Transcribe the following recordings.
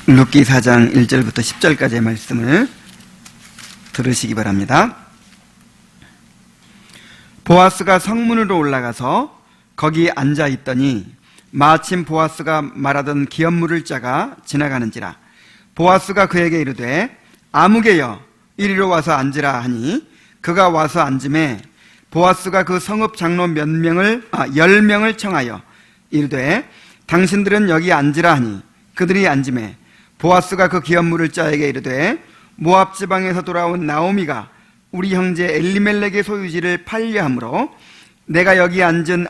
룻기 4장 1절부터 10절까지의 말씀을 들으시기 바랍니다. 보아스가 성문으로 올라가서 거기 앉아 있더니 마침 보아스가 말하던 기업 물을 자가 지나가는지라. 보아스가 그에게 이르되 아무개여 이리로 와서 앉으라 하니 그가 와서 앉음에 보아스가 그 성읍 장로 10명을 청하여 이르되 당신들은 여기 앉으라 하니 그들이 앉음에 보아스가 그 기업 물을 자에게 이르되 모압 지방에서 돌아온 나오미가 우리 형제 엘리멜렉의 소유지를 팔려함으로 내가 여기 앉은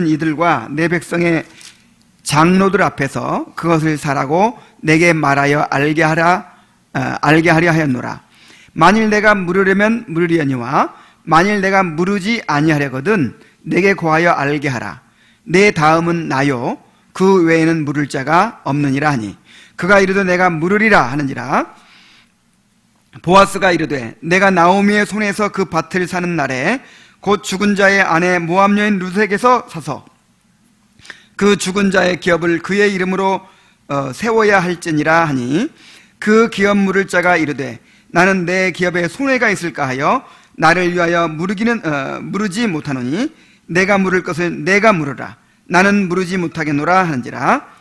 이들과 내 백성의 장로들 앞에서 그것을 사라고 내게 말하여 알게 하려 하였노라. 만일 내가 물으려면 물으려니와 만일 내가 물으지 아니하려거든 내게 고하여 알게 하라. 내 다음은 나요 그 외에는 물을 자가 없느니라 하니 그가 이르되 내가 물으리라 하는지라. 보아스가 이르되 내가 나오미의 손에서 그 밭을 사는 날에 곧 죽은 자의 아내 모압 여인 룻에게서 사서 그 죽은 자의 기업을 그의 이름으로 세워야 할지니라 하니 그 기업 물을 자가 이르되 나는 내 기업에 손해가 있을까 하여 나를 위하여 물으지 못하노니 내가 물을 것을 내가 물으라. 나는 물으지 못하겠노라 하는지라.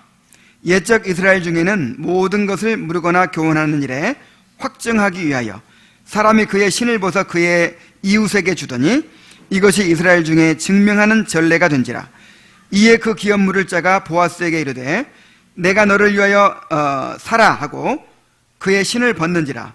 옛적 이스라엘 중에는 모든 것을 물으거나 교훈하는 일에 확증하기 위하여 사람이 그의 신을 벗어 그의 이웃에게 주더니 이것이 이스라엘 중에 증명하는 전례가 된지라. 이에 그 기업 물을 자가 보아스에게 이르되 내가 너를 위하여 사라 하고 그의 신을 벗는지라.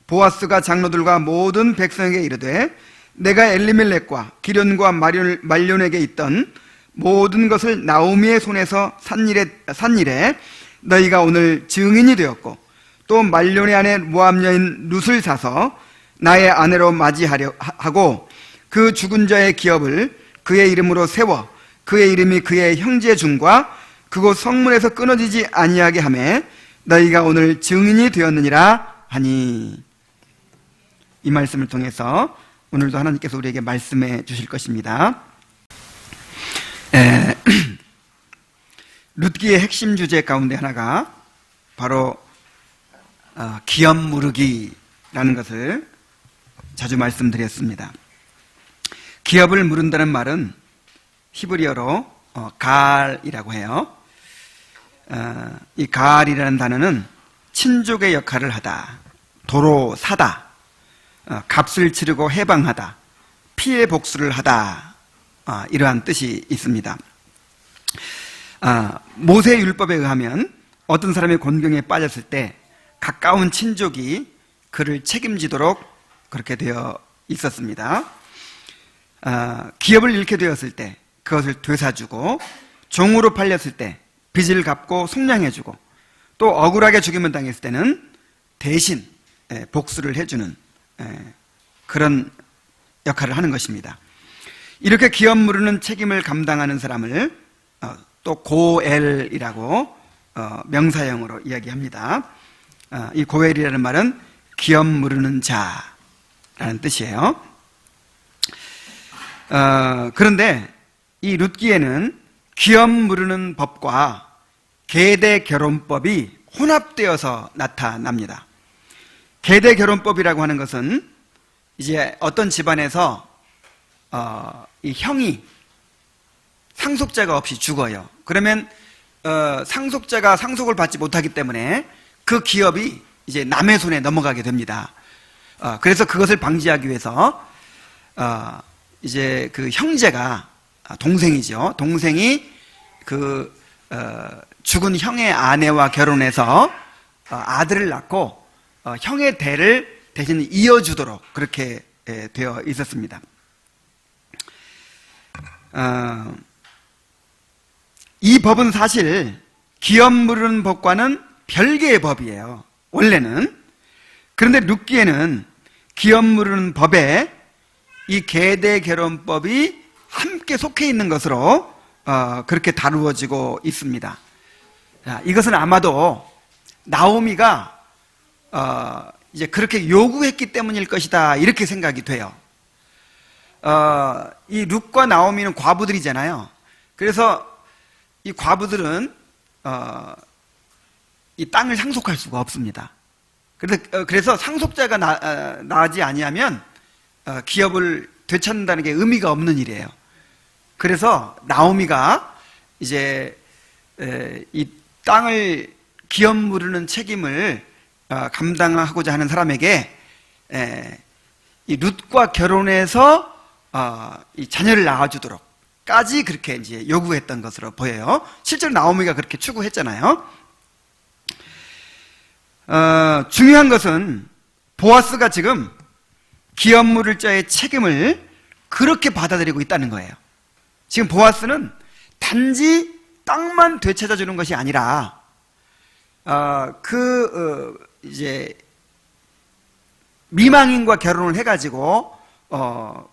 보아스가 장로들과 모든 백성에게 이르되 내가 엘리멜렉과 기련과 말론에게 있던 모든 것을 나오미의 손에서 산 일에 너희가 오늘 증인이 되었고 또 말론의 아내 모압 여인 룻을 사서 나의 아내로 맞이하려 하고 그 죽은 자의 기업을 그의 이름으로 세워 그의 이름이 그의 형제 중과 그곳 성문에서 끊어지지 아니하게 하매 너희가 오늘 증인이 되었느니라 하니. 이 말씀을 통해서 오늘도 하나님께서 우리에게 말씀해 주실 것입니다. 룻기의 핵심 주제 가운데 하나가 바로 기업 무르기라는 것을 자주 말씀드렸습니다. 기업을 무른다는 말은 히브리어로 가알이라고 해요. 이 가알이라는 단어는 친족의 역할을 하다, 도로 사다, 값을 치르고 해방하다, 피해 복수를 하다, 이러한 뜻이 있습니다. 모세 율법에 의하면 어떤 사람이 곤경에 빠졌을 때 가까운 친족이 그를 책임지도록 그렇게 되어 있었습니다. 기업을 잃게 되었을 때 그것을 되사주고, 종으로 팔렸을 때 빚을 갚고 속량해주고, 또 억울하게 죽임을 당했을 때는 대신 복수를 해주는 그런 역할을 하는 것입니다. 이렇게 기업 무르는 책임을 감당하는 사람을 또 고엘이라고 명사형으로 이야기합니다. 이 고엘이라는 말은 기업 무르는 자라는 뜻이에요. 그런데 이 룻기에는 기업 무르는 법과 계대 결혼법이 혼합되어서 나타납니다. 계대 결혼법이라고 하는 것은 이제 어떤 집안에서 이 형이 상속자가 없이 죽어요. 그러면 상속자가 상속을 받지 못하기 때문에 그 기업이 이제 남의 손에 넘어가게 됩니다. 그래서 그것을 방지하기 위해서 이제 그 형제가, 동생이죠. 동생이 그 죽은 형의 아내와 결혼해서 아들을 낳고 형의 대를 대신 이어주도록 그렇게 되어 있었습니다. 이 법은 사실 기업 무르는 법과는 별개의 법이에요, 원래는. 그런데 룻기에는 기업 무르는 법에 이 계대 결혼법이 함께 속해 있는 것으로 그렇게 다루어지고 있습니다. 이것은 아마도 나오미가 이제 그렇게 요구했기 때문일 것이다, 이렇게 생각이 돼요. 이 룻과 나오미는 과부들이잖아요. 그래서 이 과부들은 이 땅을 상속할 수가 없습니다. 그래서 상속자가 나지 아니하면 기업을 되찾는다는 게 의미가 없는 일이에요. 그래서 나오미가 이제 이 땅을 기업 물으는 책임을 감당하고자 하는 사람에게 이 룻과 결혼해서 이 자녀를 낳아주도록까지 그렇게 이제 요구했던 것으로 보여요. 실제로 나오미가 그렇게 추구했잖아요. 중요한 것은 보아스가 지금 기업 물을 자의 책임을 그렇게 받아들이고 있다는 거예요. 지금 보아스는 단지 땅만 되찾아주는 것이 아니라 이제 미망인과 결혼을 해가지고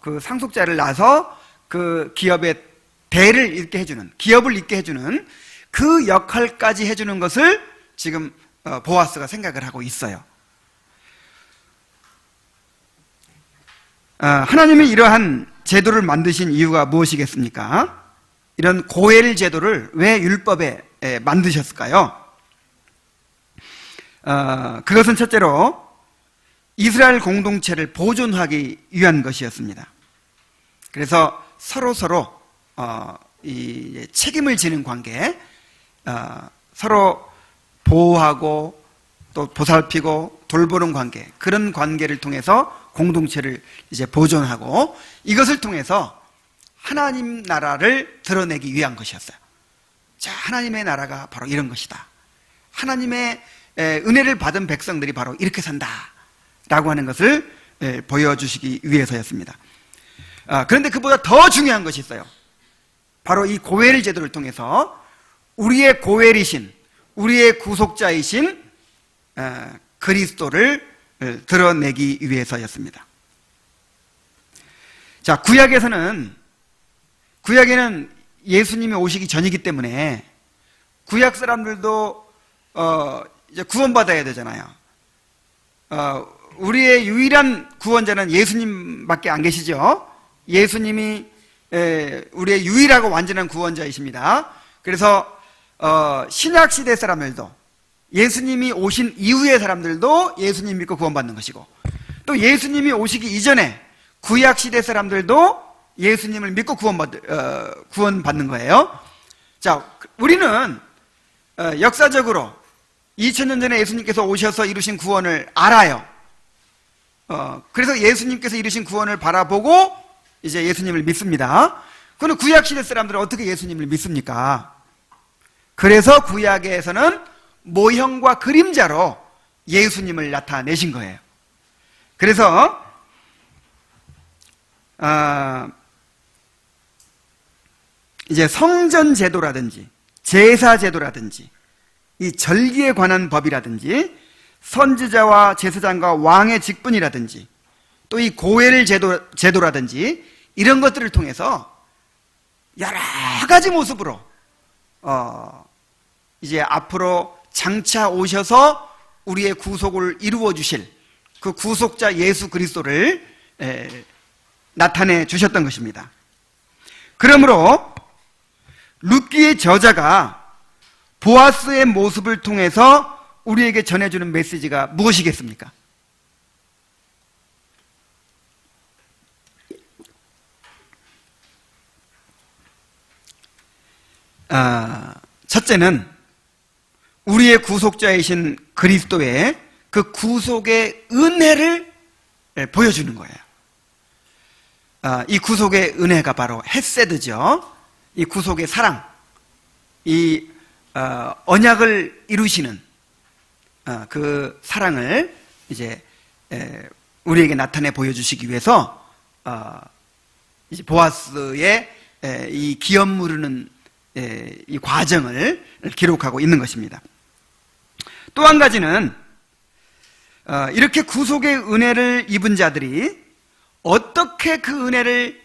그 상속자를 낳아서 그 기업의 대를 잇게 해주는, 기업을 잇게 해주는 그 역할까지 해주는 것을 지금 보아스가 생각을 하고 있어요. 하나님이 이러한 제도를 만드신 이유가 무엇이겠습니까? 이런 고엘 제도를 왜 율법에 만드셨을까요? 그것은 첫째로 이스라엘 공동체를 보존하기 위한 것이었습니다. 그래서 서로 이 책임을 지는 관계, 서로 보호하고 또 보살피고 돌보는 관계, 그런 관계를 통해서 공동체를 이제 보존하고 이것을 통해서 하나님 나라를 드러내기 위한 것이었어요. 자, 하나님의 나라가 바로 이런 것이다. 하나님의 은혜를 받은 백성들이 바로 이렇게 산다 라고 하는 것을 보여주시기 위해서였습니다. 그런데 그보다 더 중요한 것이 있어요. 바로 이 고엘 제도를 통해서 우리의 고엘이신, 우리의 구속자이신 그리스도를 드러내기 위해서였습니다. 자, 구약에는 예수님이 오시기 전이기 때문에 구약 사람들도 이제 구원받아야 되잖아요. 우리의 유일한 구원자는 예수님밖에 안 계시죠. 예수님이 우리의 유일하고 완전한 구원자이십니다. 그래서 신약 시대 사람들도, 예수님이 오신 이후의 사람들도 예수님 믿고 구원받는 것이고, 또 예수님이 오시기 이전에 구약 시대 사람들도 예수님을 믿고 구원받는 거예요. 자, 우리는 역사적으로 2000년 전에 예수님께서 오셔서 이루신 구원을 알아요. 그래서 예수님께서 이루신 구원을 바라보고 이제 예수님을 믿습니다. 그런데 구약 시대 사람들은 어떻게 예수님을 믿습니까? 그래서 구약에서는 모형과 그림자로 예수님을 나타내신 거예요. 그래서 이제 성전 제도라든지 제사 제도라든지 이 절기에 관한 법이라든지 선지자와 제사장과 왕의 직분이라든지 또 이 고엘 제도라든지 이런 것들을 통해서 여러 가지 모습으로 이제 앞으로 장차 오셔서 우리의 구속을 이루어 주실 그 구속자 예수 그리스도를 나타내 주셨던 것입니다. 그러므로 룻기의 저자가 보아스의 모습을 통해서 우리에게 전해주는 메시지가 무엇이겠습니까? 첫째는 우리의 구속자이신 그리스도의 그 구속의 은혜를 보여주는 거예요. 이 구속의 은혜가 바로 헤세드죠. 이 구속의 사랑, 이 언약을 이루시는 그 사랑을 이제 우리에게 나타내 보여주시기 위해서 이제 보아스의 이 기업 무르는 이 과정을 기록하고 있는 것입니다. 또 한 가지는 이렇게 구속의 은혜를 입은 자들이 어떻게 그 은혜를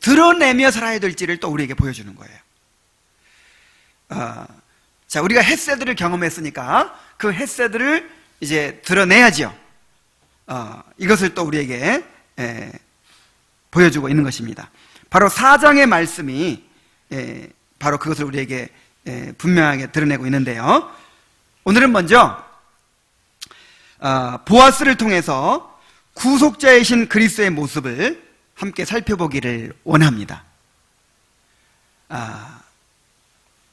드러내며 살아야 될지를 또 우리에게 보여주는 거예요. 자, 우리가 헤세드를 경험했으니까 그 헤세드를 이제 드러내야죠. 이것을 또 우리에게 보여주고 있는 것입니다. 바로 4장의 말씀이 바로 그것을 우리에게 분명하게 드러내고 있는데요. 오늘은 먼저 보아스를 통해서 구속자이신 그리스도의 모습을 함께 살펴보기를 원합니다.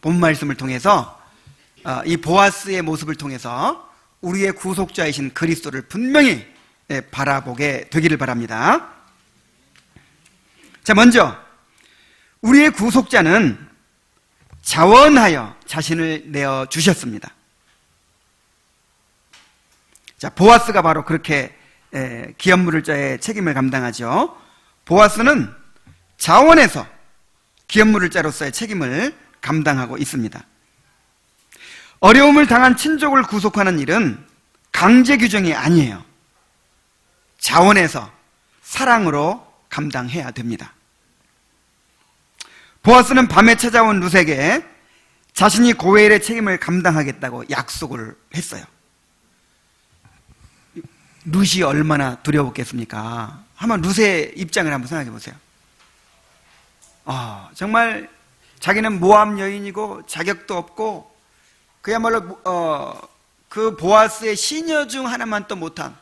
본 말씀을 통해서 이 보아스의 모습을 통해서 우리의 구속자이신 그리스도를 분명히 바라보게 되기를 바랍니다. 자, 먼저 우리의 구속자는 자원하여 자신을 내어 주셨습니다. 자, 보아스가 바로 그렇게 기업물을자의 책임을 감당하죠. 보아스는 자원해서 기업물을자로서의 책임을 감당하고 있습니다. 어려움을 당한 친족을 구속하는 일은 강제 규정이 아니에요. 자원해서 사랑으로 감당해야 됩니다. 보아스는 밤에 찾아온 룻에게 자신이 고엘의 책임을 감당하겠다고 약속을 했어요. 룻이 얼마나 두려웠겠습니까? 한번 룻의 입장을 한번 생각해 보세요. 정말 자기는 모함 여인이고 자격도 없고 그야말로 그 보아스의 시녀 중 하나만 또 못한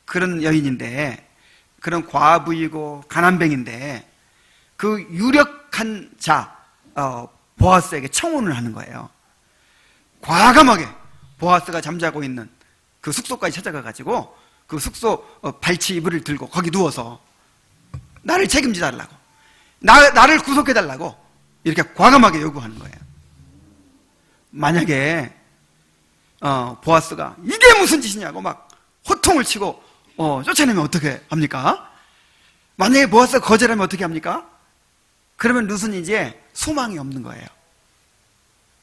그런 여인인데, 그런 과부이고 가난뱅인데 그 유력한 자 보아스에게 청혼을 하는 거예요. 과감하게 보아스가 잠자고 있는 그 숙소까지 찾아가 가지고 그 숙소 발치 이불을 들고 거기 누워서 나를 책임져 달라고, 나를 구속해 달라고 이렇게 과감하게 요구하는 거예요. 만약에 보아스가 이게 무슨 짓이냐고 막 호통을 치고 쫓아내면 어떻게 합니까? 만약에 보아스가 거절하면 어떻게 합니까? 그러면 룻은 이제 소망이 없는 거예요.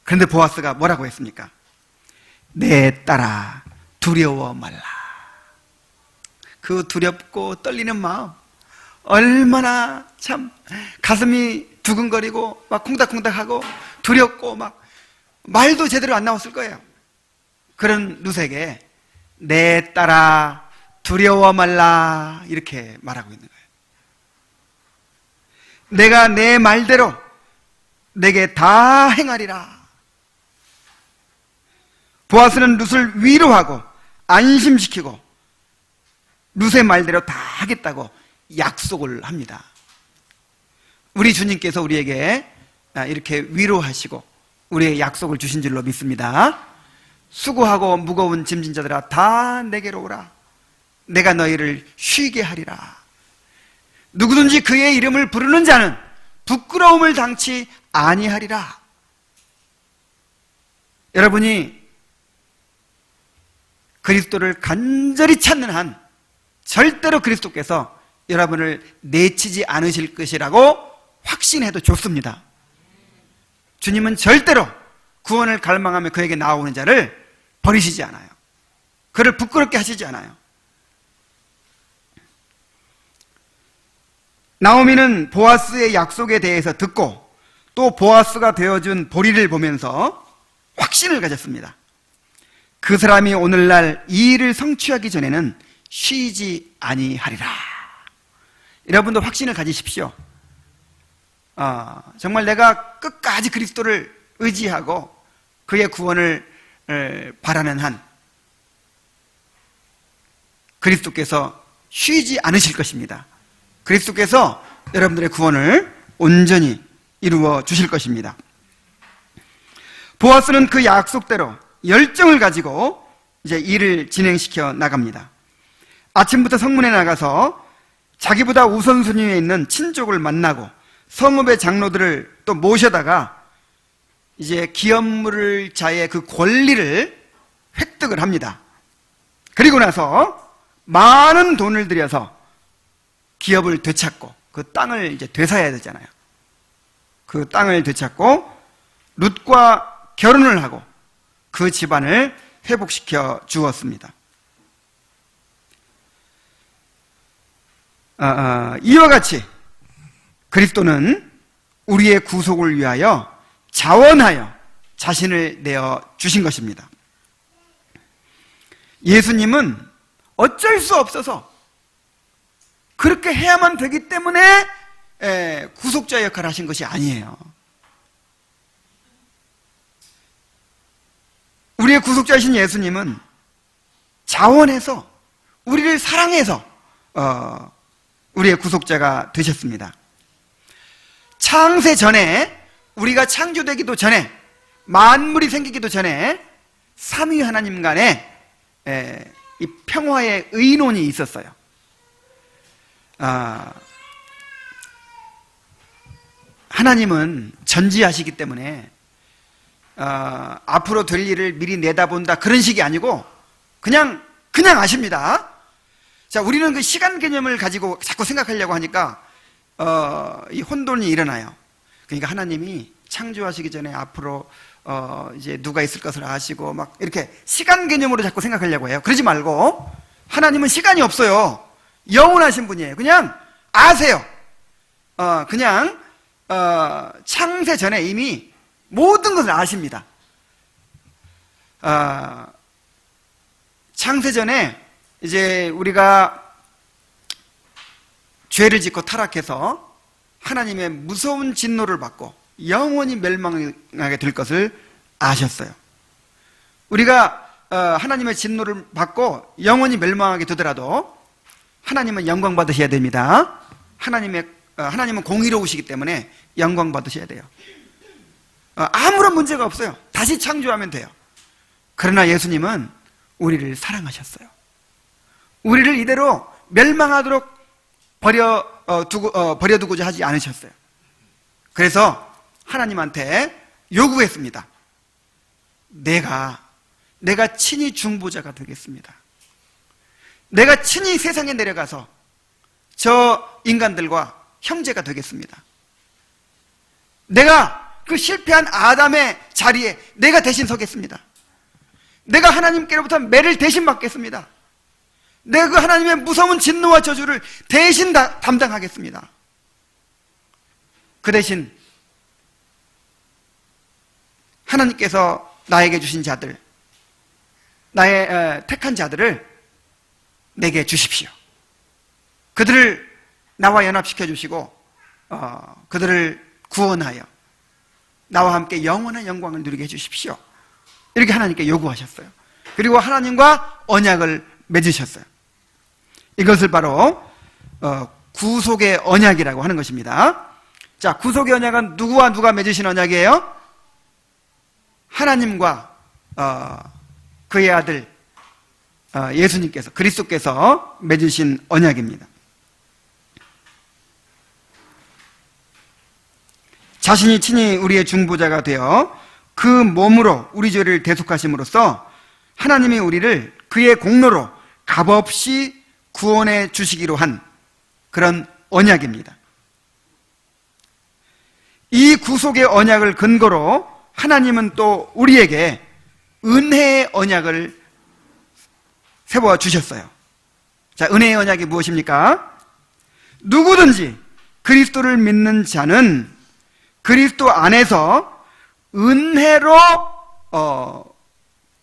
그런데 보아스가 뭐라고 했습니까? 내 딸아, 두려워 말라. 그 두렵고 떨리는 마음, 얼마나 참 가슴이 두근거리고 막 콩닥콩닥하고 두렵고 막 말도 제대로 안 나왔을 거예요. 그런 룻에게 내 딸아, 두려워 말라 이렇게 말하고 있는 거예요. 내가 내 말대로 내게 다 행하리라. 보아스는 룻을 위로하고 안심시키고 룻의 말대로 다 하겠다고 약속을 합니다. 우리 주님께서 우리에게 이렇게 위로하시고 우리의 약속을 주신 줄로 믿습니다. 수고하고 무거운 짐진 자들아 다 내게로 오라. 내가 너희를 쉬게 하리라. 누구든지 그의 이름을 부르는 자는 부끄러움을 당치 아니하리라. 여러분이 그리스도를 간절히 찾는 한 절대로 그리스도께서 여러분을 내치지 않으실 것이라고 확신해도 좋습니다. 주님은 절대로 구원을 갈망하며 그에게 나오는 자를 버리시지 않아요. 그를 부끄럽게 하시지 않아요. 나오미는 보아스의 약속에 대해서 듣고 또 보아스가 되어준 보리를 보면서 확신을 가졌습니다. 그 사람이 오늘날 이 일을 성취하기 전에는 쉬지 아니하리라. 여러분도 확신을 가지십시오. 정말 내가 끝까지 그리스도를 의지하고 그의 구원을 바라는 한 그리스도께서 쉬지 않으실 것입니다. 그리스도께서 여러분들의 구원을 온전히 이루어 주실 것입니다. 보아스는 그 약속대로 열정을 가지고 이제 일을 진행시켜 나갑니다. 아침부터 성문에 나가서 자기보다 우선순위에 있는 친족을 만나고 성읍의 장로들을 또 모셔다가 이제 기업물자의 그 권리를 획득을 합니다. 그리고 나서 많은 돈을 들여서 기업을 되찾고 그 땅을 이제 되사야 되잖아요. 그 땅을 되찾고 룻과 결혼을 하고 그 집안을 회복시켜 주었습니다. 이와 같이 그리스도는 우리의 구속을 위하여 자원하여 자신을 내어 주신 것입니다. 예수님은 어쩔 수 없어서 그렇게 해야만 되기 때문에 구속자 역할을 하신 것이 아니에요. 우리의 구속자이신 예수님은 자원해서 우리를 사랑해서 우리의 구속자가 되셨습니다. 창세 전에, 우리가 창조되기도 전에, 만물이 생기기도 전에 삼위 하나님 간에 이 평화의 의논이 있었어요. 하나님은 전지하시기 때문에 앞으로 될 일을 미리 내다본다 그런 식이 아니고 그냥 아십니다. 자, 우리는 그 시간 개념을 가지고 자꾸 생각하려고 하니까 이 혼돈이 일어나요. 그러니까 하나님이 창조하시기 전에 앞으로 이제 누가 있을 것을 아시고 막 이렇게 시간 개념으로 자꾸 생각하려고 해요. 그러지 말고 하나님은 시간이 없어요. 영원하신 분이에요. 그냥 아세요. 그냥 창세 전에 이미 모든 것을 아십니다. 창세 전에 이제 우리가 죄를 짓고 타락해서 하나님의 무서운 진노를 받고 영원히 멸망하게 될 것을 아셨어요. 우리가 하나님의 진노를 받고 영원히 멸망하게 되더라도 하나님은 영광 받으셔야 됩니다. 하나님은 공의로우시기 때문에 영광 받으셔야 돼요. 아무런 문제가 없어요. 다시 창조하면 돼요. 그러나 예수님은 우리를 사랑하셨어요. 우리를 이대로 멸망하도록 버려두고자 하지 않으셨어요. 그래서 하나님한테 요구했습니다. 내가 친히 중보자가 되겠습니다. 내가 친히 세상에 내려가서 저 인간들과 형제가 되겠습니다. 내가 그 실패한 아담의 자리에 내가 대신 서겠습니다. 내가 하나님께로부터 매를 대신 받겠습니다. 내가 그 하나님의 무서운 진노와 저주를 대신 담당하겠습니다. 그 대신 하나님께서 나에게 주신 자들, 나의 택한 자들을 내게 주십시오. 그들을 나와 연합시켜 주시고 그들을 구원하여 나와 함께 영원한 영광을 누리게 해주십시오. 이렇게 하나님께 요구하셨어요. 그리고 하나님과 언약을 맺으셨어요. 이것을 바로 구속의 언약이라고 하는 것입니다. 자, 구속의 언약은 누구와 누가 맺으신 언약이에요? 하나님과 그의 아들 예수님께서, 그리스도께서 맺으신 언약입니다. 자신이 친히 우리의 중보자가 되어 그 몸으로 우리 죄를 대속하심으로써 하나님이 우리를 그의 공로로 값없이 구원해 주시기로 한 그런 언약입니다. 이 구속의 언약을 근거로 하나님은 또 우리에게 은혜의 언약을 세워 주셨어요. 자, 은혜의 언약이 무엇입니까? 누구든지 그리스도를 믿는 자는 그리스도 안에서 은혜로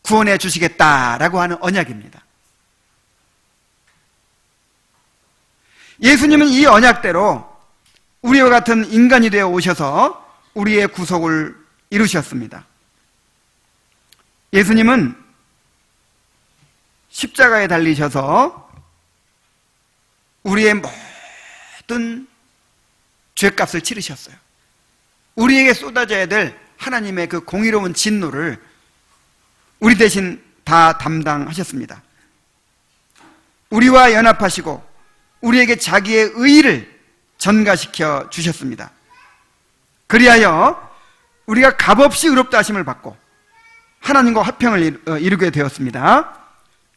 구원해 주시겠다라고 하는 언약입니다. 예수님은 이 언약대로 우리와 같은 인간이 되어 오셔서 우리의 구속을 이루셨습니다. 예수님은 십자가에 달리셔서 우리의 모든 죄값을 치르셨어요. 우리에게 쏟아져야 될 하나님의 그 공의로운 진노를 우리 대신 다 담당하셨습니다. 우리와 연합하시고 우리에게 자기의 의의를 전가시켜 주셨습니다. 그리하여 우리가 값없이 의롭다 하심을 받고 하나님과 화평을 이루게 되었습니다.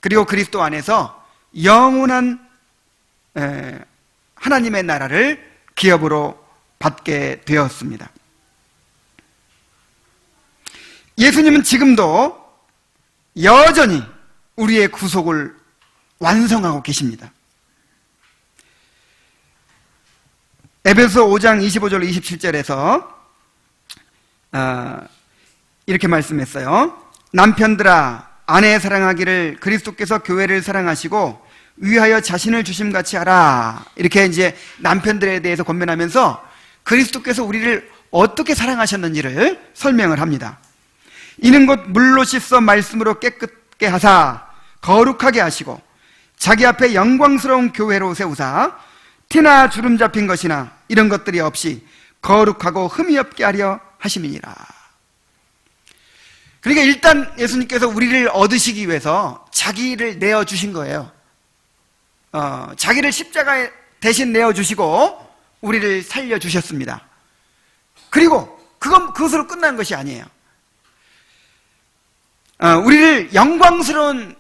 그리고 그리스도 안에서 영원한 하나님의 나라를 기업으로 받게 되었습니다. 예수님은 지금도 여전히 우리의 구속을 완성하고 계십니다. 에베소 5장 25절 27절에서 이렇게 말씀했어요. 남편들아 아내 사랑하기를 그리스도께서 교회를 사랑하시고 위하여 자신을 주심같이 하라. 이렇게 이제 남편들에 대해서 권면하면서 그리스도께서 우리를 어떻게 사랑하셨는지를 설명을 합니다. 이는 곧 물로 씻어 말씀으로 깨끗게 하사 거룩하게 하시고 자기 앞에 영광스러운 교회로 세우사 티나 주름 잡힌 것이나 이런 것들이 없이 거룩하고 흠이 없게 하려 하심이니라. 그러니까 일단 예수님께서 우리를 얻으시기 위해서 자기를 내어주신 거예요. 자기를 십자가에 대신 내어주시고 우리를 살려주셨습니다. 그리고 그것으로 끝난 것이 아니에요. 우리를 영광스러운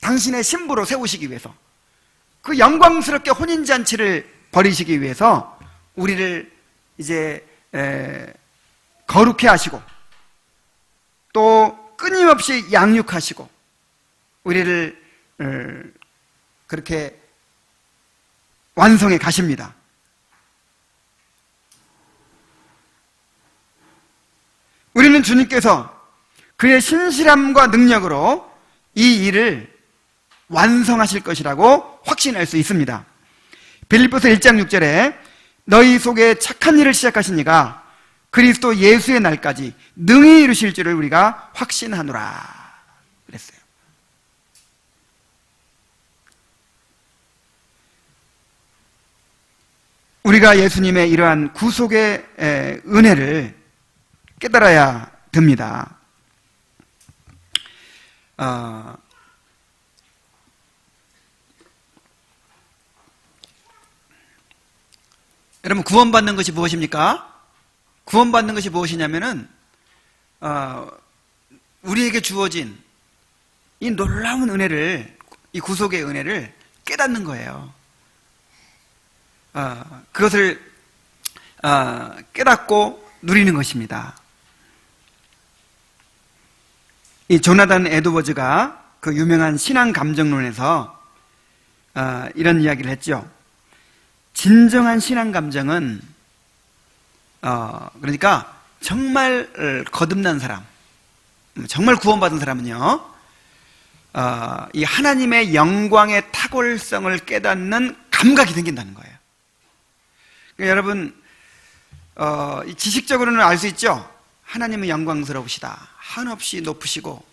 당신의 신부로 세우시기 위해서, 그 영광스럽게 혼인잔치를 벌이시기 위해서 우리를 이제 거룩해 하시고 또 끊임없이 양육하시고 우리를 그렇게 완성해 가십니다. 우리는 주님께서 그의 신실함과 능력으로 이 일을 완성하실 것이라고 확신할 수 있습니다. 빌립보서 1장 6절에 너희 속에 착한 일을 시작하신 이가 그리스도 예수의 날까지 능히 이루실 줄을 우리가 확신하노라 그랬어요. 우리가 예수님의 이러한 구속의 은혜를 깨달아야 됩니다. 여러분, 구원받는 것이 무엇입니까? 구원받는 것이 무엇이냐면은 우리에게 주어진 이 놀라운 은혜를, 이 구속의 은혜를 깨닫는 거예요. 그것을 깨닫고 누리는 것입니다. 이 조나단 에드워즈가 그 유명한 신앙 감정론에서 이런 이야기를 했죠. 진정한 신앙 감정은 그러니까 정말 거듭난 사람, 정말 구원받은 사람은요, 이 하나님의 영광의 탁월성을 깨닫는 감각이 생긴다는 거예요. 그러니까 여러분, 지식적으로는 알 수 있죠. 하나님은 영광스러우시다, 한없이 높으시고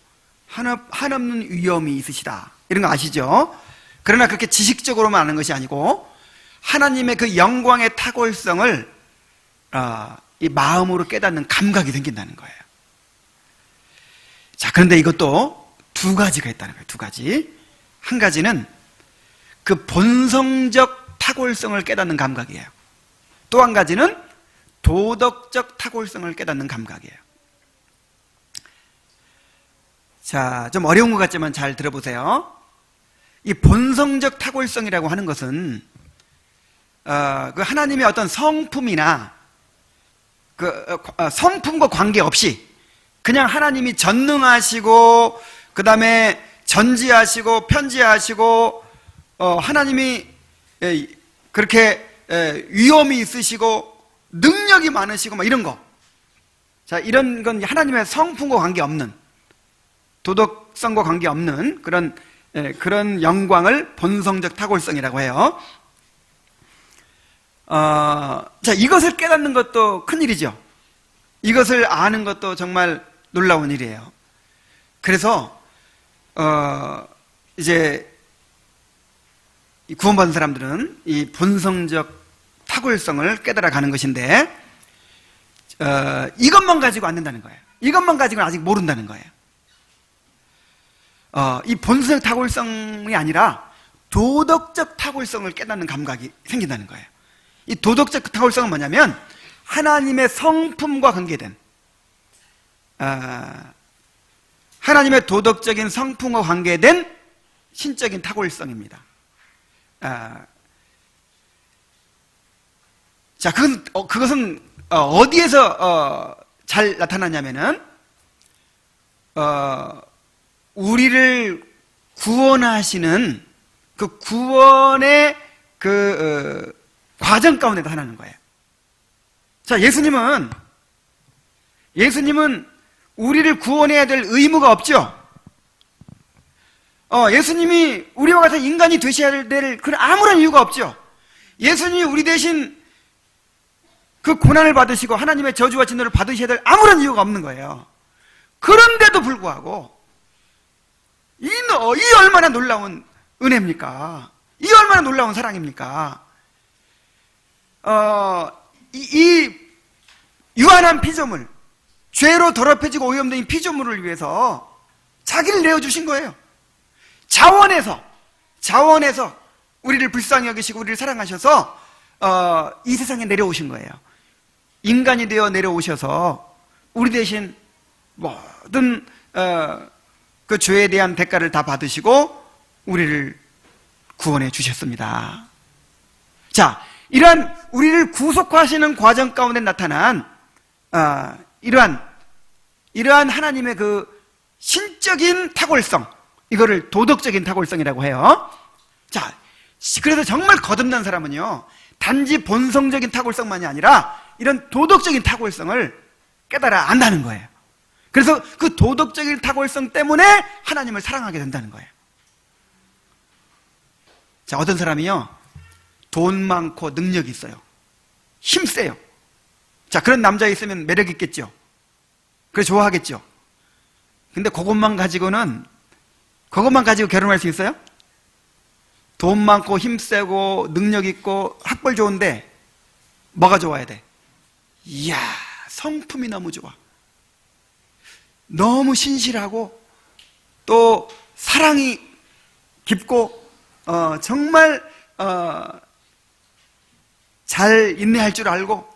한없는 위엄이 있으시다, 이런 거 아시죠? 그러나 그렇게 지식적으로만 아는 것이 아니고 하나님의 그 영광의 탁월성을 이 마음으로 깨닫는 감각이 생긴다는 거예요. 자, 그런데 이것도 두 가지가 있다는 거예요. 두 가지. 한 가지는 그 본성적 탁월성을 깨닫는 감각이에요. 또 한 가지는 도덕적 탁월성을 깨닫는 감각이에요. 자, 좀 어려운 것 같지만 잘 들어보세요. 이 본성적 탁월성이라고 하는 것은 그 하나님의 어떤 성품이나 그 성품과 관계없이 그냥 하나님이 전능하시고 그 다음에 전지하시고 편지하시고 하나님이 그렇게 위엄이 있으시고 능력이 많으시고 막 이런 거. 자, 이런 건 하나님의 성품과 관계없는, 도덕성과 관계없는 그런 영광을 본성적 탁월성이라고 해요. 자, 이것을 깨닫는 것도 큰일이죠. 이것을 아는 것도 정말 놀라운 일이에요. 그래서 이제 구원받은 사람들은 이 본성적 탁월성을 깨달아 가는 것인데 이것만 가지고 안 된다는 거예요. 이것만 가지고는 아직 모른다는 거예요. 이 본성적 탁월성이 아니라 도덕적 탁월성을 깨닫는 감각이 생긴다는 거예요. 이 도덕적 탁월성은 뭐냐면 하나님의 성품과 관계된, 하나님의 도덕적인 성품과 관계된 신적인 탁월성입니다. 자, 그것은 어디에서 잘 나타나냐면은 우리를 구원하시는 그 구원의 과정 가운데 나타나는 거예요. 자, 예수님은 우리를 구원해야 될 의무가 없죠. 예수님이 우리와 같은 인간이 되셔야 될 그런 아무런 이유가 없죠. 예수님이 우리 대신 그 고난을 받으시고 하나님의 저주와 진노를 받으셔야 될 아무런 이유가 없는 거예요. 그런데도 불구하고 이 얼마나 놀라운 은혜입니까? 이 얼마나 놀라운 사랑입니까? 이 유한한 피조물, 죄로 더럽혀지고 오염된 피조물을 위해서 자기를 내어주신 거예요. 자원에서 우리를 불쌍히 여기시고 우리를 사랑하셔서 이 세상에 내려오신 거예요. 인간이 되어 내려오셔서 우리 대신 모든 그 죄에 대한 대가를 다 받으시고 우리를 구원해 주셨습니다. 자, 이러한 우리를 구속하시는 과정 가운데 나타난 이러한 하나님의 그 신적인 탁월성, 이거를 도덕적인 탁월성이라고 해요. 자, 그래서 정말 거듭난 사람은요, 단지 본성적인 탁월성만이 아니라 이런 도덕적인 탁월성을 깨달아 안다는 거예요. 그래서 그 도덕적인 탁월성 때문에 하나님을 사랑하게 된다는 거예요. 자, 어떤 사람이요, 돈 많고 능력이 있어요. 힘세요. 자, 그런 남자 있으면 매력 있겠죠. 그래서 좋아하겠죠. 근데 그것만 가지고 결혼할 수 있어요? 돈 많고 힘세고 능력 있고 학벌 좋은데 뭐가 좋아야 돼? 이야, 성품이 너무 좋아. 너무 신실하고 또 사랑이 깊고 정말 잘 인내할 줄 알고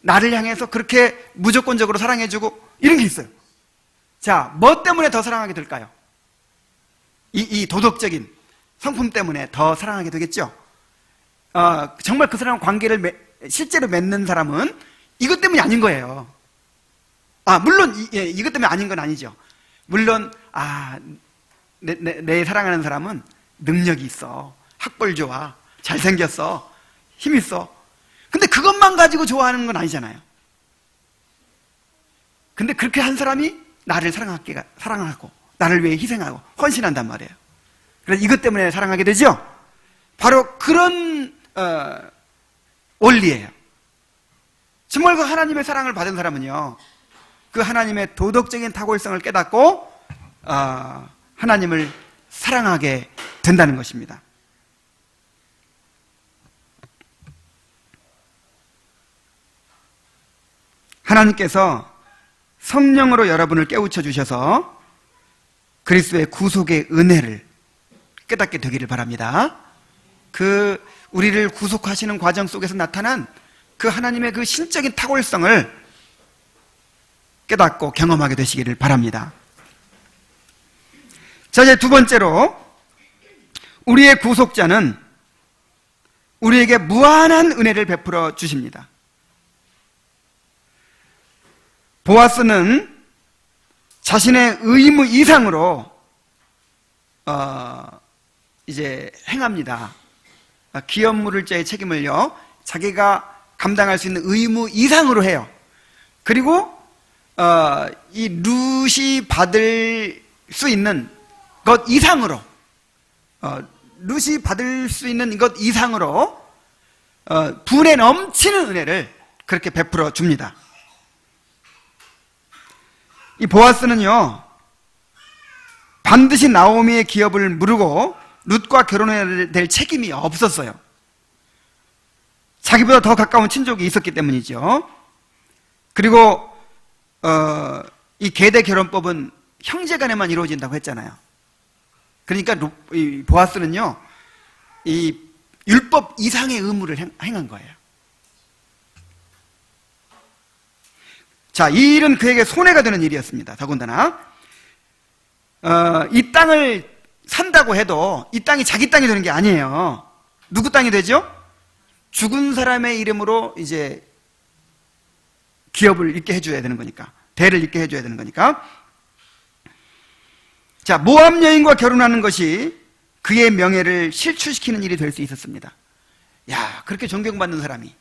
나를 향해서 그렇게 무조건적으로 사랑해주고 이런 게 있어요. 자, 뭐 때문에 더 사랑하게 될까요? 이 도덕적인 성품 때문에 더 사랑하게 되겠죠. 정말 그 사람과 관계를 실제로 맺는 사람은 이것 때문이 아닌 거예요. 물론 이것 때문에 아닌 건 아니죠. 물론 내 사랑하는 사람은 능력이 있어, 학벌 좋아, 잘생겼어, 힘 있어. 근데 그것만 가지고 좋아하는 건 아니잖아요. 근데 그렇게 한 사람이 나를 사랑하고 나를 위해 희생하고 헌신한단 말이에요. 그래서 이것 때문에 사랑하게 되죠. 바로 그런 원리예요. 정말 그 하나님의 사랑을 받은 사람은요, 그 하나님의 도덕적인 탁월성을 깨닫고 하나님을 사랑하게 된다는 것입니다. 하나님께서 성령으로 여러분을 깨우쳐 주셔서 그리스도의 구속의 은혜를 깨닫게 되기를 바랍니다. 그 우리를 구속하시는 과정 속에서 나타난 그 하나님의 그 신적인 탁월성을 깨닫고 경험하게 되시기를 바랍니다. 자, 이제 두 번째로, 우리의 구속자는 우리에게 무한한 은혜를 베풀어 주십니다. 보아스는 자신의 의무 이상으로 이제 행합니다. 기업물을죄의 책임을요, 자기가 감당할 수 있는 의무 이상으로 해요. 그리고 이 룻이 받을 수 있는 것 이상으로, 룻이 받을 수 있는 것 이상으로 분에 넘치는 은혜를 그렇게 베풀어 줍니다. 이 보아스는요, 반드시 나오미의 기업을 무르고 룻과 결혼해야 될 책임이 없었어요. 자기보다 더 가까운 친족이 있었기 때문이죠. 그리고 이 계대 결혼법은 형제간에만 이루어진다고 했잖아요. 그러니까 이 보아스는요, 이 율법 이상의 의무를 행한 거예요. 자, 이 일은 그에게 손해가 되는 일이었습니다. 더군다나 이 땅을 산다고 해도 이 땅이 자기 땅이 되는 게 아니에요. 누구 땅이 되죠? 죽은 사람의 이름으로 이제 기업을 잇게 해줘야 되는 거니까, 대를 잇게 해줘야 되는 거니까. 자, 모압 여인과 결혼하는 것이 그의 명예를 실추시키는 일이 될 수 있었습니다. 야, 그렇게 존경받는 사람이,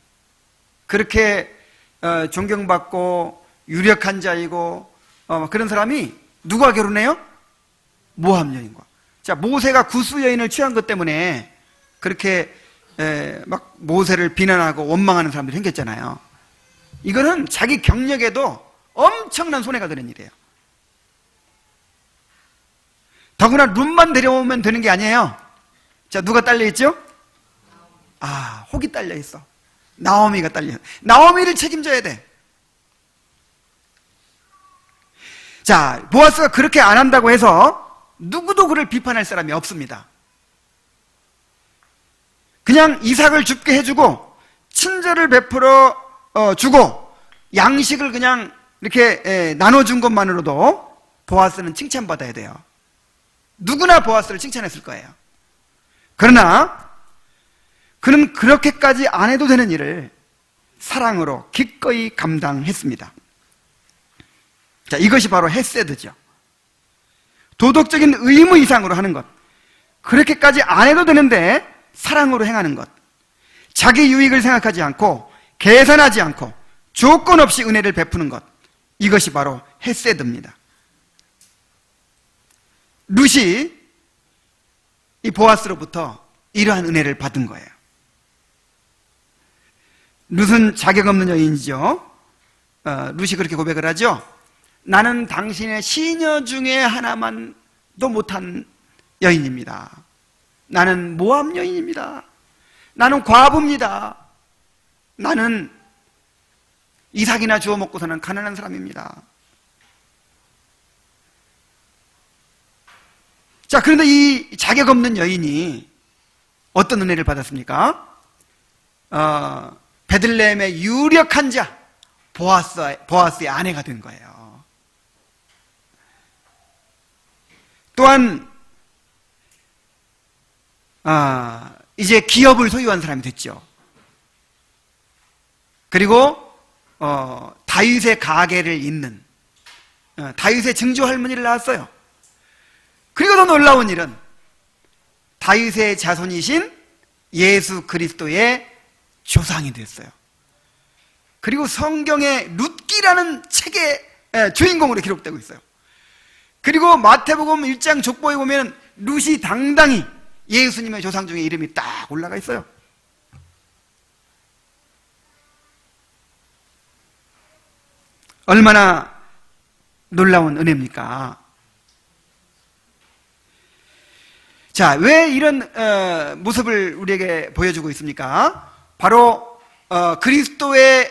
그렇게 존경받고 유력한 자이고 그런 사람이 누가 결혼해요? 모압 여인과. 자, 모세가 구스 여인을 취한 것 때문에 그렇게 막 모세를 비난하고 원망하는 사람들이 생겼잖아요. 이거는 자기 경력에도 엄청난 손해가 되는 일이에요. 더구나 룻만 데려오면 되는 게 아니에요. 자, 누가 딸려있죠? 혹이 딸려있어. 나오미가 딸려. 나오미를 책임져야 돼. 자, 보아스가 그렇게 안 한다고 해서 누구도 그를 비판할 사람이 없습니다. 그냥 이삭을 죽게 해주고 친절을 베풀어 주고 양식을 그냥 이렇게 나눠준 것만으로도 보아스는 칭찬받아야 돼요. 누구나 보아스를 칭찬했을 거예요. 그러나 그는 그렇게까지 안 해도 되는 일을 사랑으로 기꺼이 감당했습니다. 자, 이것이 바로 헤세드죠. 도덕적인 의무 이상으로 하는 것, 그렇게까지 안 해도 되는데 사랑으로 행하는 것, 자기 유익을 생각하지 않고 계산하지 않고 조건 없이 은혜를 베푸는 것, 이것이 바로 헤세드입니다. 룻이 이 보아스로부터 이러한 은혜를 받은 거예요. 룻은 자격 없는 여인이죠. 룻이 그렇게 고백을 하죠. 나는 당신의 시녀 중에 하나만도 못한 여인입니다. 나는 모함 여인입니다. 나는 과부입니다. 나는 이삭이나 주워 먹고 사는 가난한 사람입니다. 자, 그런데 이 자격 없는 여인이 어떤 은혜를 받았습니까? 베들레헴의 유력한 자 보아스의 아내가 된 거예요. 또한 이제 기업을 소유한 사람이 됐죠. 그리고 다윗의 가계를 잇는 다윗의 증조 할머니를 낳았어요. 그리고 더 놀라운 일은 다윗의 자손이신 예수 그리스도의 조상이 됐어요. 그리고 성경의 룻기라는 책의 주인공으로 기록되고 있어요. 그리고 마태복음 1장 족보에 보면 룻이 당당히 예수님의 조상 중에 이름이 딱 올라가 있어요. 얼마나 놀라운 은혜입니까? 자, 왜 이런 모습을 우리에게 보여주고 있습니까? 바로 그리스도에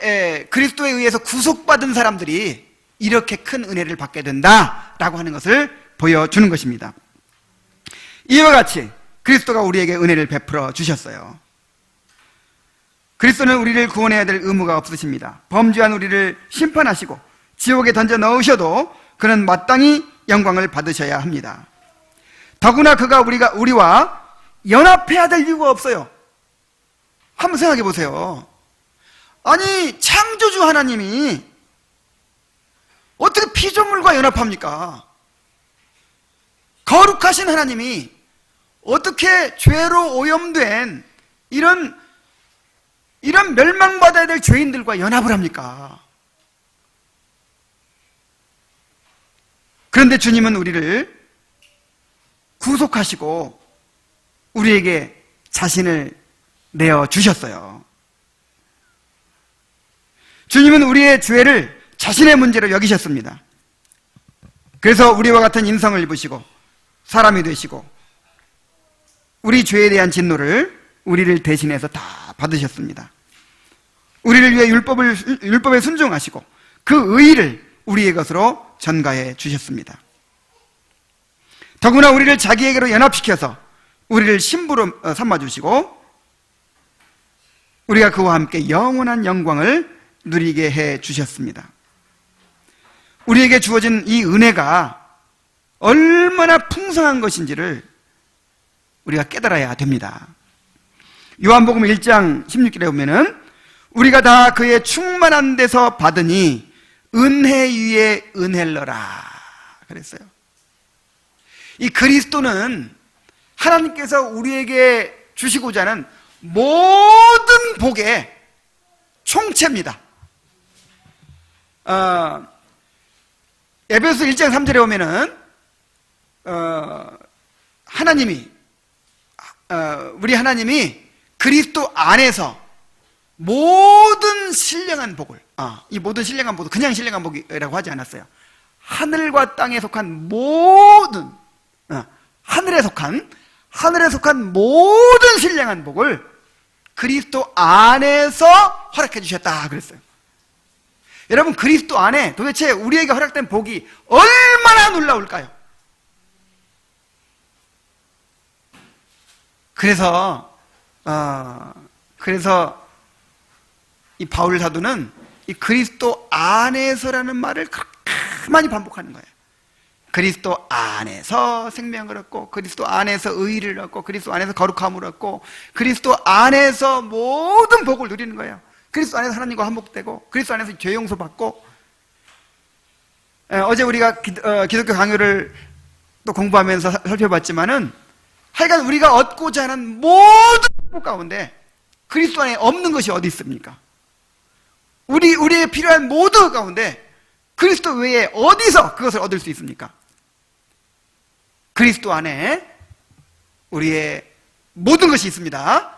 의해서 구속받은 사람들이 이렇게 큰 은혜를 받게 된다라고 하는 것을 보여주는 것입니다. 이와 같이 그리스도가 우리에게 은혜를 베풀어 주셨어요. 그리스도는 우리를 구원해야 될 의무가 없으십니다. 범죄한 우리를 심판하시고 지옥에 던져 넣으셔도 그는 마땅히 영광을 받으셔야 합니다. 더구나 그가 우리와 연합해야 될 이유가 없어요. 한번 생각해 보세요. 아니, 창조주 하나님이 어떻게 피조물과 연합합니까? 거룩하신 하나님이 어떻게 죄로 오염된 이런 멸망받아야 될 죄인들과 연합을 합니까? 그런데 주님은 우리를 구속하시고 우리에게 자신을 내어주셨어요. 주님은 우리의 죄를 자신의 문제로 여기셨습니다. 그래서 우리와 같은 인성을 입으시고 사람이 되시고 우리 죄에 대한 진노를 우리를 대신해서 다 받으셨습니다. 우리를 위해 율법에 순종하시고 그 의의를 우리의 것으로 전가해 주셨습니다. 더구나 우리를 자기에게로 연합시켜서 우리를 신부로 삼아주시고 우리가 그와 함께 영원한 영광을 누리게 해 주셨습니다. 우리에게 주어진 이 은혜가 얼마나 풍성한 것인지를 우리가 깨달아야 됩니다. 요한복음 1장 16절에 보면은 우리가 다 그의 충만한 데서 받으니 은혜 위에 은혜러라 그랬어요. 이 그리스도는 하나님께서 우리에게 주시고자 하는 모든 복의 총체입니다. 에베소 1장 3절에 보면은 우리 하나님이 그리스도 안에서 모든 신령한 복을 이 모든 신령한 복도 그냥 신령한 복이라고 하지 않았어요. 하늘과 땅에 속한 모든 하늘에 속한 모든 신령한 복을 그리스도 안에서 허락해 주셨다 그랬어요. 여러분, 그리스도 안에 도대체 우리에게 허락된 복이 얼마나 놀라울까요? 그래서 이 바울 사도는 이 그리스도 안에서라는 말을 그렇게 많이 반복하는 거예요. 그리스도 안에서 생명을 얻고, 그리스도 안에서 의의를 얻고, 그리스도 안에서 거룩함을 얻고, 그리스도 안에서 모든 복을 누리는 거예요. 그리스도 안에서 하나님과 화목되고, 그리스도 안에서 죄 용서 받고. 어제 우리가 기독교 강요를 또 공부하면서 살펴봤지만은, 하여간 우리가 얻고자 하는 모든 복 가운데 그리스도 안에 없는 것이 어디 있습니까? 우리에게 필요한 모든 가운데 그리스도 외에 어디서 그것을 얻을 수 있습니까? 그리스도 안에 우리의 모든 것이 있습니다.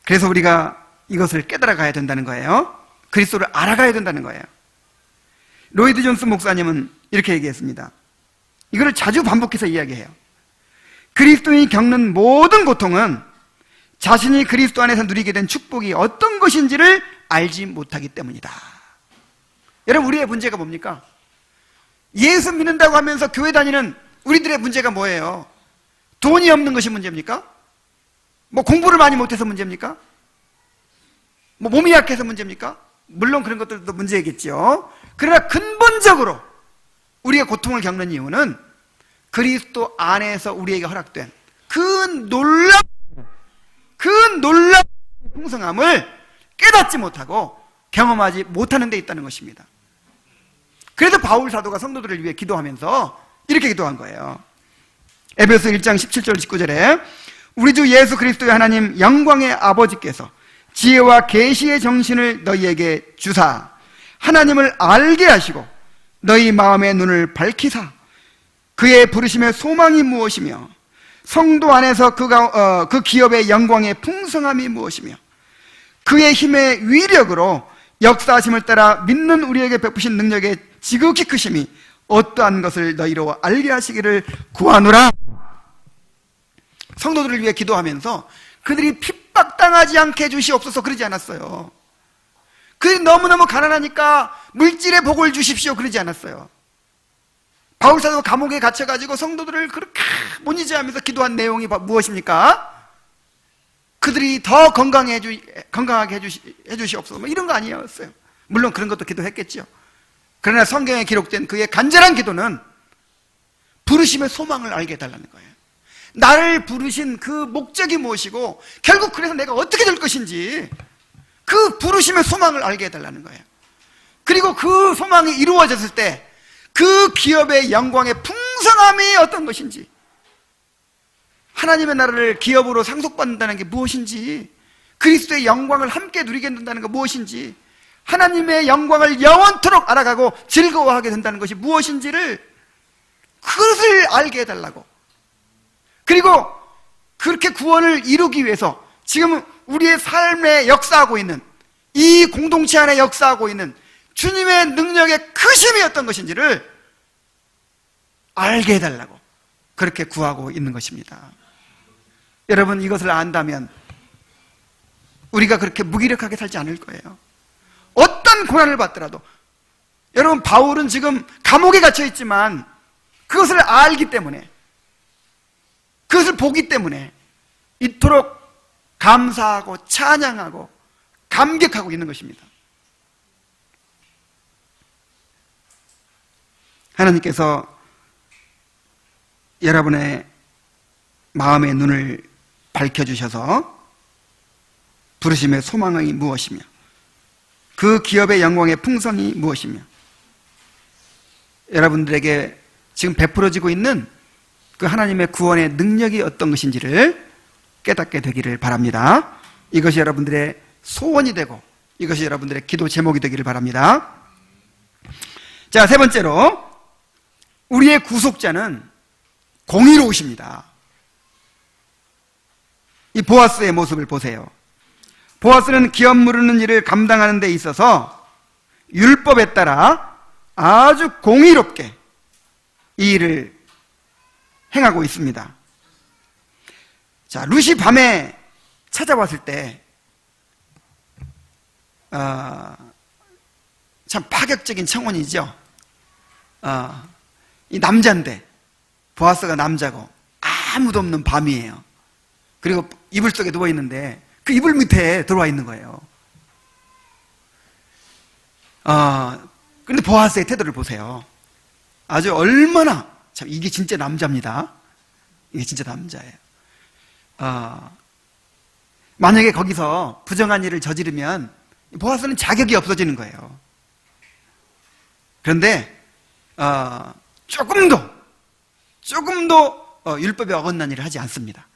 그래서 우리가 이것을 깨달아 가야 된다는 거예요. 그리스도를 알아가야 된다는 거예요. 로이드 존스 목사님은 이렇게 얘기했습니다. 이거를 자주 반복해서 이야기해요. 그리스도인이 겪는 모든 고통은 자신이 그리스도 안에서 누리게 된 축복이 어떤 것인지를 알지 못하기 때문이다. 여러분, 우리의 문제가 뭡니까? 예수 믿는다고 하면서 교회 다니는 우리들의 문제가 뭐예요? 돈이 없는 것이 문제입니까? 뭐 공부를 많이 못해서 문제입니까? 뭐 몸이 약해서 문제입니까? 물론 그런 것들도 문제겠죠. 그러나 근본적으로 우리가 고통을 겪는 이유는 그리스도 안에서 우리에게 허락된 그 놀라운 풍성함을 깨닫지 못하고 경험하지 못하는 데 있다는 것입니다. 그래서 바울 사도가 성도들을 위해 기도하면서 이렇게 기도한 거예요. 에베소 1장 17절 19절에 우리 주 예수 그리스도의 하나님 영광의 아버지께서 지혜와 계시의 정신을 너희에게 주사 하나님을 알게 하시고 너희 마음의 눈을 밝히사 그의 부르심의 소망이 무엇이며 성도 안에서 그 기업의 영광의 풍성함이 무엇이며 그의 힘의 위력으로 역사하심을 따라 믿는 우리에게 베푸신 능력의 지극히 크심이 어떠한 것을 너희로 알게 하시기를 구하노라. 성도들을 위해 기도하면서 그들이 핍박당하지 않게 해주시옵소서 그러지 않았어요. 그들이 너무너무 가난하니까 물질의 복을 주십시오 그러지 않았어요. 바울사도가 감옥에 갇혀가지고 성도들을 그렇게 못이지하면서 기도한 내용이 무엇입니까? 그들이 더 건강하게 해주시옵소서 뭐 이런 거 아니었어요. 물론 그런 것도 기도했겠죠. 그러나 성경에 기록된 그의 간절한 기도는 부르심의 소망을 알게 해달라는 거예요. 나를 부르신 그 목적이 무엇이고 결국 그래서 내가 어떻게 될 것인지 그 부르심의 소망을 알게 해달라는 거예요. 그리고 그 소망이 이루어졌을 때 그 기업의 영광의 풍성함이 어떤 것인지, 하나님의 나라를 기업으로 상속받는다는 게 무엇인지, 그리스도의 영광을 함께 누리게 된다는 게 무엇인지, 하나님의 영광을 영원토록 알아가고 즐거워하게 된다는 것이 무엇인지를 그것을 알게 해달라고. 그리고 그렇게 구원을 이루기 위해서 지금 우리의 삶에 역사하고 있는, 이 공동체 안에 역사하고 있는 주님의 능력의 크심이 어떤 것인지를 알게 해달라고 그렇게 구하고 있는 것입니다. 여러분, 이것을 안다면 우리가 그렇게 무기력하게 살지 않을 거예요. 어떤 고난을 받더라도. 여러분, 바울은 지금 감옥에 갇혀 있지만 그것을 알기 때문에, 그것을 보기 때문에 이토록 감사하고 찬양하고 감격하고 있는 것입니다. 하나님께서 여러분의 마음의 눈을 밝혀주셔서 부르심의 소망이 무엇이며 그 기업의 영광의 풍성이 무엇이며 여러분들에게 지금 베풀어지고 있는 그 하나님의 구원의 능력이 어떤 것인지를 깨닫게 되기를 바랍니다. 이것이 여러분들의 소원이 되고 이것이 여러분들의 기도 제목이 되기를 바랍니다. 자, 세 번째로 우리의 구속자는 공의로우십니다. 이 보아스의 모습을 보세요. 보아스는 기업 무르는 일을 감당하는 데 있어서 율법에 따라 아주 공의롭게 이 일을 행하고 있습니다. 자, 룻이 밤에 찾아왔을 때 참 파격적인 청혼이죠. 이 남자인데, 보아스가 남자고 아무도 없는 밤이에요. 그리고 이불 속에 누워있는데 그 이불 밑에 들어와 있는 거예요. 그런데 보아스의 태도를 보세요. 아주 얼마나, 참 이게 진짜 남자입니다. 이게 진짜 남자예요. 만약에 거기서 부정한 일을 저지르면 보아스는 자격이 없어지는 거예요. 그런데 조금도 율법에 어긋난 일을 하지 않습니다.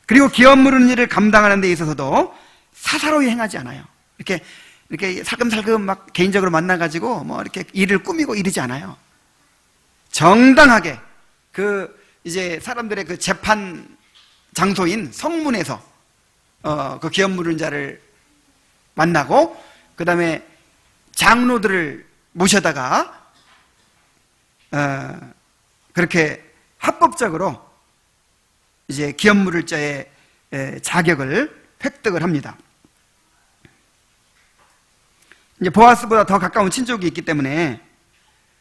그리고 기업 물은 일을 감당하는 데 있어서도 사사로이 행하지 않아요. 이렇게 살금살금 막 개인적으로 만나가지고 뭐 이렇게 일을 꾸미고 이러지 않아요. 정당하게 이제 사람들의 그 재판 장소인 성문에서 그 기업 물은 자를 만나고, 그 다음에 장로들을 모셔다가 그렇게 합법적으로 이제 기업 물을 자의 자격을 획득을 합니다. 이제 보아스보다 더 가까운 친족이 있기 때문에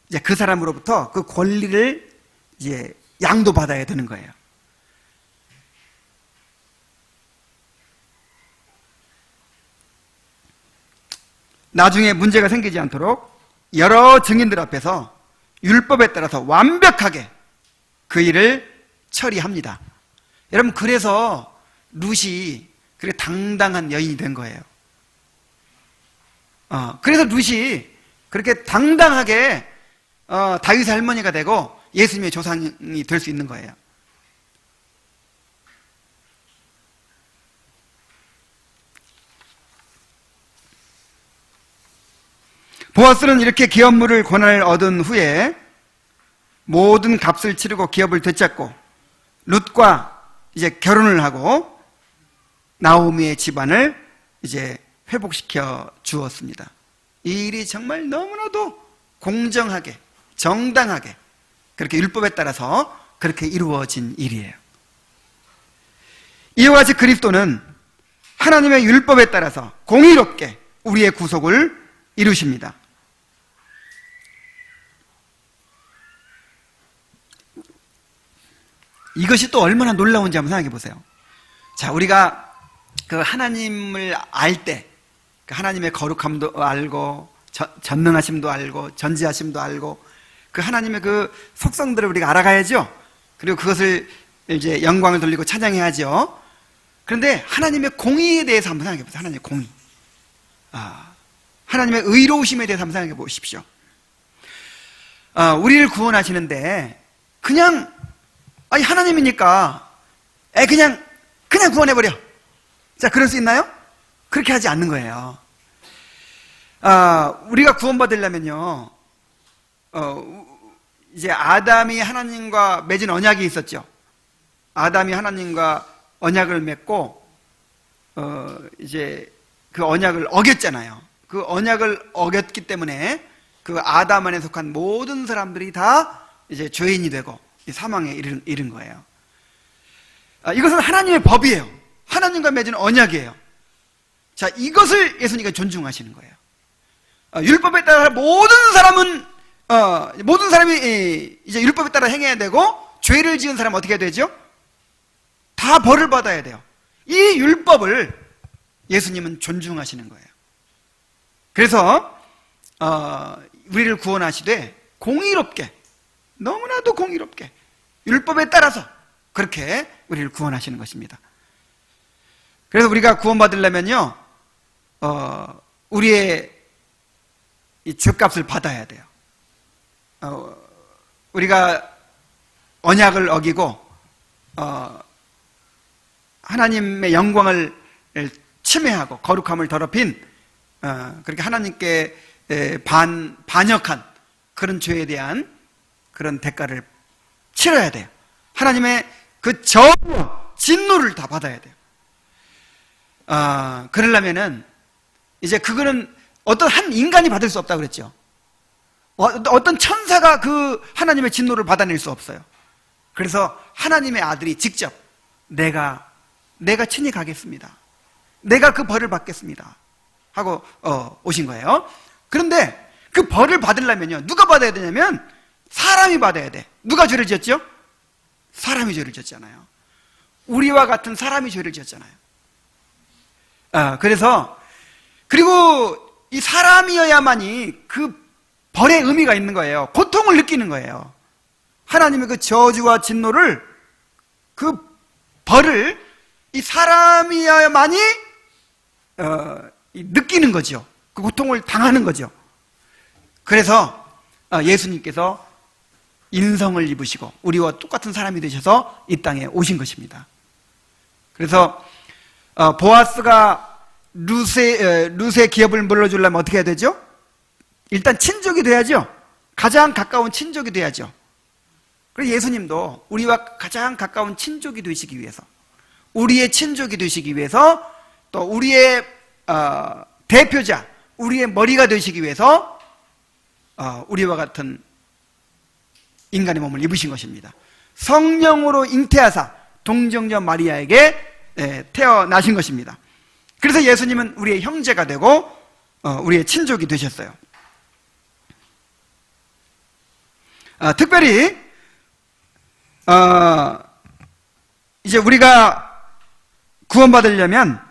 이제 그 사람으로부터 그 권리를 이제 양도받아야 되는 거예요. 나중에 문제가 생기지 않도록 여러 증인들 앞에서 율법에 따라서 완벽하게 그 일을 처리합니다. 여러분, 그래서 룻이 그렇게 당당한 여인이 된 거예요. 그래서 룻이 그렇게 당당하게 다윗의 할머니가 되고 예수님의 조상이 될 수 있는 거예요. 보아스는 이렇게 기업물을 권한을 얻은 후에 모든 값을 치르고 기업을 되찾고 룻과 이제 결혼을 하고 나오미의 집안을 이제 회복시켜 주었습니다. 이 일이 정말 너무나도 공정하게, 정당하게, 그렇게 율법에 따라서 그렇게 이루어진 일이에요. 이와 같이 그리스도는 하나님의 율법에 따라서 공의롭게 우리의 구속을 이루십니다. 이것이 또 얼마나 놀라운지 한번 생각해 보세요. 자, 우리가 그 하나님을 알 때, 그 하나님의 거룩함도 알고, 전능하심도 알고, 전지하심도 알고, 그 하나님의 그 속성들을 우리가 알아가야죠. 그리고 그것을 이제 영광을 돌리고 찬양해야죠. 그런데 하나님의 공의에 대해서 한번 생각해 보세요. 하나님의 공의. 하나님의 의로우심에 대해서 한번 생각해 보십시오. 우리를 구원하시는데 그냥 하나님이니까 그냥 구원해버려. 자, 그럴 수 있나요? 그렇게 하지 않는 거예요. 우리가 구원받으려면요, 이제 아담이 하나님과 맺은 언약이 있었죠. 아담이 하나님과 언약을 맺고 이제 그 언약을 어겼잖아요. 그 언약을 어겼기 때문에 그 아담 안에 속한 모든 사람들이 다 이제 죄인이 되고 사망에 이른 거예요. 이것은 하나님의 법이에요. 하나님과 맺은 언약이에요. 자, 이것을 예수님이 존중하시는 거예요. 율법에 따라 모든 사람이 이제 율법에 따라 행해야 되고, 죄를 지은 사람은 어떻게 해야 되죠? 다 벌을 받아야 돼요. 이 율법을 예수님은 존중하시는 거예요. 그래서 우리를 구원하시되 공의롭게, 너무나도 공의롭게 율법에 따라서 그렇게 우리를 구원하시는 것입니다. 그래서 우리가 구원받으려면요, 우리의 이 죄값을 받아야 돼요. 우리가 언약을 어기고 하나님의 영광을 침해하고 거룩함을 더럽힌 그렇게 하나님께 반역한 그런 죄에 대한 그런 대가를 치러야 돼요. 하나님의 그 진노를 다 받아야 돼요. 그러려면은 이제 그거는 어떤 한 인간이 받을 수 없다고 그랬죠. 어떤 천사가 그 하나님의 진노를 받아낼 수 없어요. 그래서 하나님의 아들이 직접 내가 친히 가겠습니다. 내가 그 벌을 받겠습니다 하고 오신 거예요. 그런데 그 벌을 받으려면요, 누가 받아야 되냐면 사람이 받아야 돼. 누가 죄를 지었죠? 사람이 죄를 지었잖아요. 우리와 같은 사람이 죄를 지었잖아요. 그리고 이 사람이어야만이 그 벌의 의미가 있는 거예요. 고통을 느끼는 거예요. 하나님의 그 저주와 진노를, 그 벌을 이 사람이어야만이 느끼는 거죠. 그 고통을 당하는 거죠. 그래서 예수님께서 인성을 입으시고 우리와 똑같은 사람이 되셔서 이 땅에 오신 것입니다. 그래서 보아스가 룻의 기업을 물러주려면 어떻게 해야 되죠? 일단 친족이 돼야죠. 가장 가까운 친족이 돼야죠. 그래서 예수님도 우리와 가장 가까운 친족이 되시기 위해서, 우리의 친족이 되시기 위해서, 또 우리의 대표자, 우리의 머리가 되시기 위해서 우리와 같은 인간의 몸을 입으신 것입니다. 성령으로 잉태하사 동정녀 마리아에게 태어나신 것입니다. 그래서 예수님은 우리의 형제가 되고 우리의 친족이 되셨어요. 특별히 이제 우리가 구원받으려면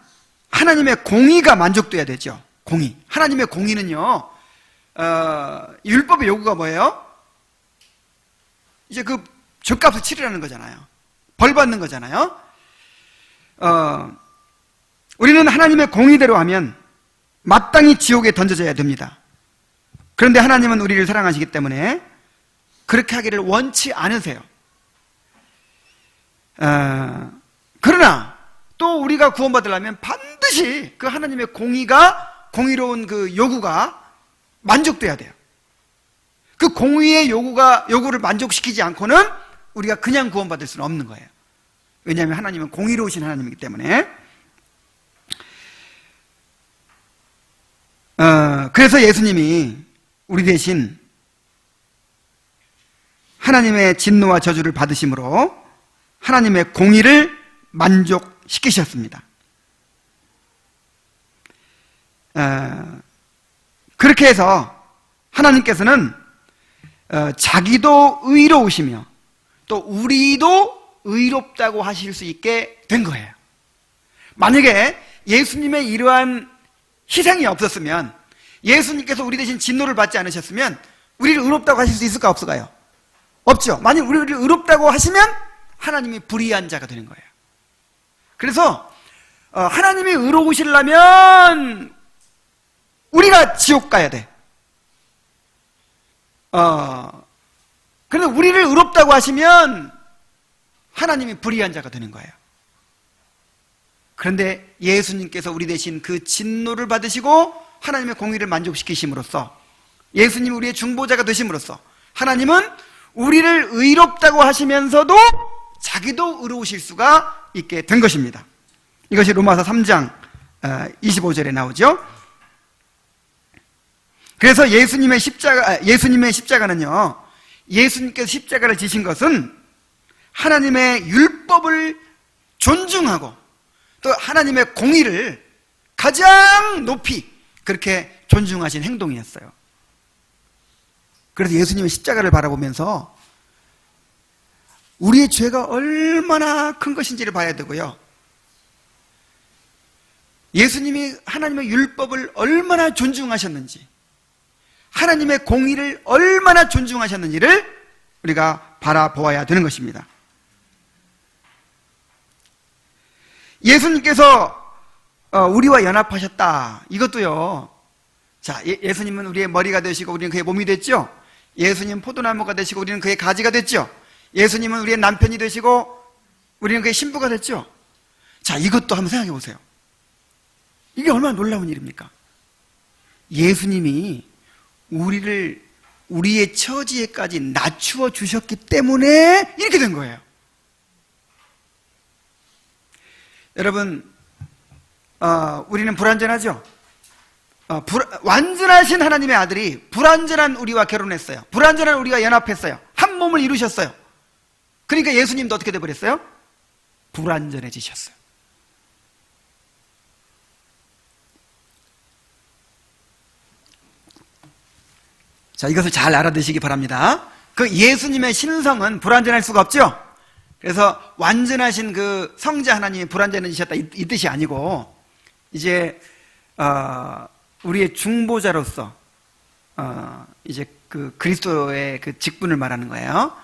하나님의 공의가 만족돼야 되죠. 공의. 하나님의 공의는요, 율법의 요구가 뭐예요? 이제 그 죗값을 치르라는 거잖아요. 벌 받는 거잖아요. 우리는 하나님의 공의대로 하면 마땅히 지옥에 던져져야 됩니다. 그런데 하나님은 우리를 사랑하시기 때문에 그렇게 하기를 원치 않으세요. 그러나 또 우리가 구원받으려면 반드시 그 하나님의 공의로운 그 요구가 만족돼야 돼요. 그 공의의 요구를 만족시키지 않고는 우리가 그냥 구원받을 수는 없는 거예요. 왜냐하면 하나님은 공의로우신 하나님이기 때문에. 그래서 예수님이 우리 대신 하나님의 진노와 저주를 받으심으로 하나님의 공의를 만족시키셨습니다. 그렇게 해서 하나님께서는 자기도 의로우시며 또 우리도 의롭다고 하실 수 있게 된 거예요. 만약에 예수님의 이러한 희생이 없었으면, 예수님께서 우리 대신 진노를 받지 않으셨으면 우리를 의롭다고 하실 수 있을까 없을까요? 없죠. 만약 우리를 의롭다고 하시면 하나님이 불의한 자가 되는 거예요. 그래서 하나님이 의로우시려면 우리가 지옥 가야 돼. 그런데 우리를 의롭다고 하시면 하나님이 불의한 자가 되는 거예요. 그런데 예수님께서 우리 대신 그 진노를 받으시고 하나님의 공의를 만족시키심으로써, 예수님이 우리의 중보자가 되심으로써 하나님은 우리를 의롭다고 하시면서도 자기도 의로우실 수가 있게 된 것입니다. 이것이 로마서 3장 25절에 나오죠. 그래서 예수님의 십자가는요, 예수님께서 십자가를 지신 것은 하나님의 율법을 존중하고 또 하나님의 공의를 가장 높이 그렇게 존중하신 행동이었어요. 그래서 예수님의 십자가를 바라보면서 우리의 죄가 얼마나 큰 것인지를 봐야 되고요, 예수님이 하나님의 율법을 얼마나 존중하셨는지, 하나님의 공의를 얼마나 존중하셨는지를 우리가 바라보아야 되는 것입니다. 예수님께서 우리와 연합하셨다. 이것도요, 자, 예수님은 우리의 머리가 되시고 우리는 그의 몸이 됐죠. 예수님 포도나무가 되시고 우리는 그의 가지가 됐죠. 예수님은 우리의 남편이 되시고 우리는 그의 신부가 됐죠. 자, 이것도 한번 생각해 보세요. 이게 얼마나 놀라운 일입니까? 예수님이 우리를 우리의 처지에까지 낮추어 주셨기 때문에 이렇게 된 거예요. 여러분, 우리는 불완전하죠? 완전하신 하나님의 아들이 불완전한 우리와 결혼했어요. 불완전한 우리와 연합했어요. 한 몸을 이루셨어요. 그러니까 예수님도 어떻게 돼버렸어요? 불완전해지셨어요. 자, 이것을 잘 알아두시기 바랍니다. 그 예수님의 신성은 불완전할 수가 없죠. 그래서 완전하신 그 성자 하나님이 불완전해지셨다 이 뜻이 아니고, 이제 우리의 중보자로서 이제 그 그리스도의 그 직분을 말하는 거예요.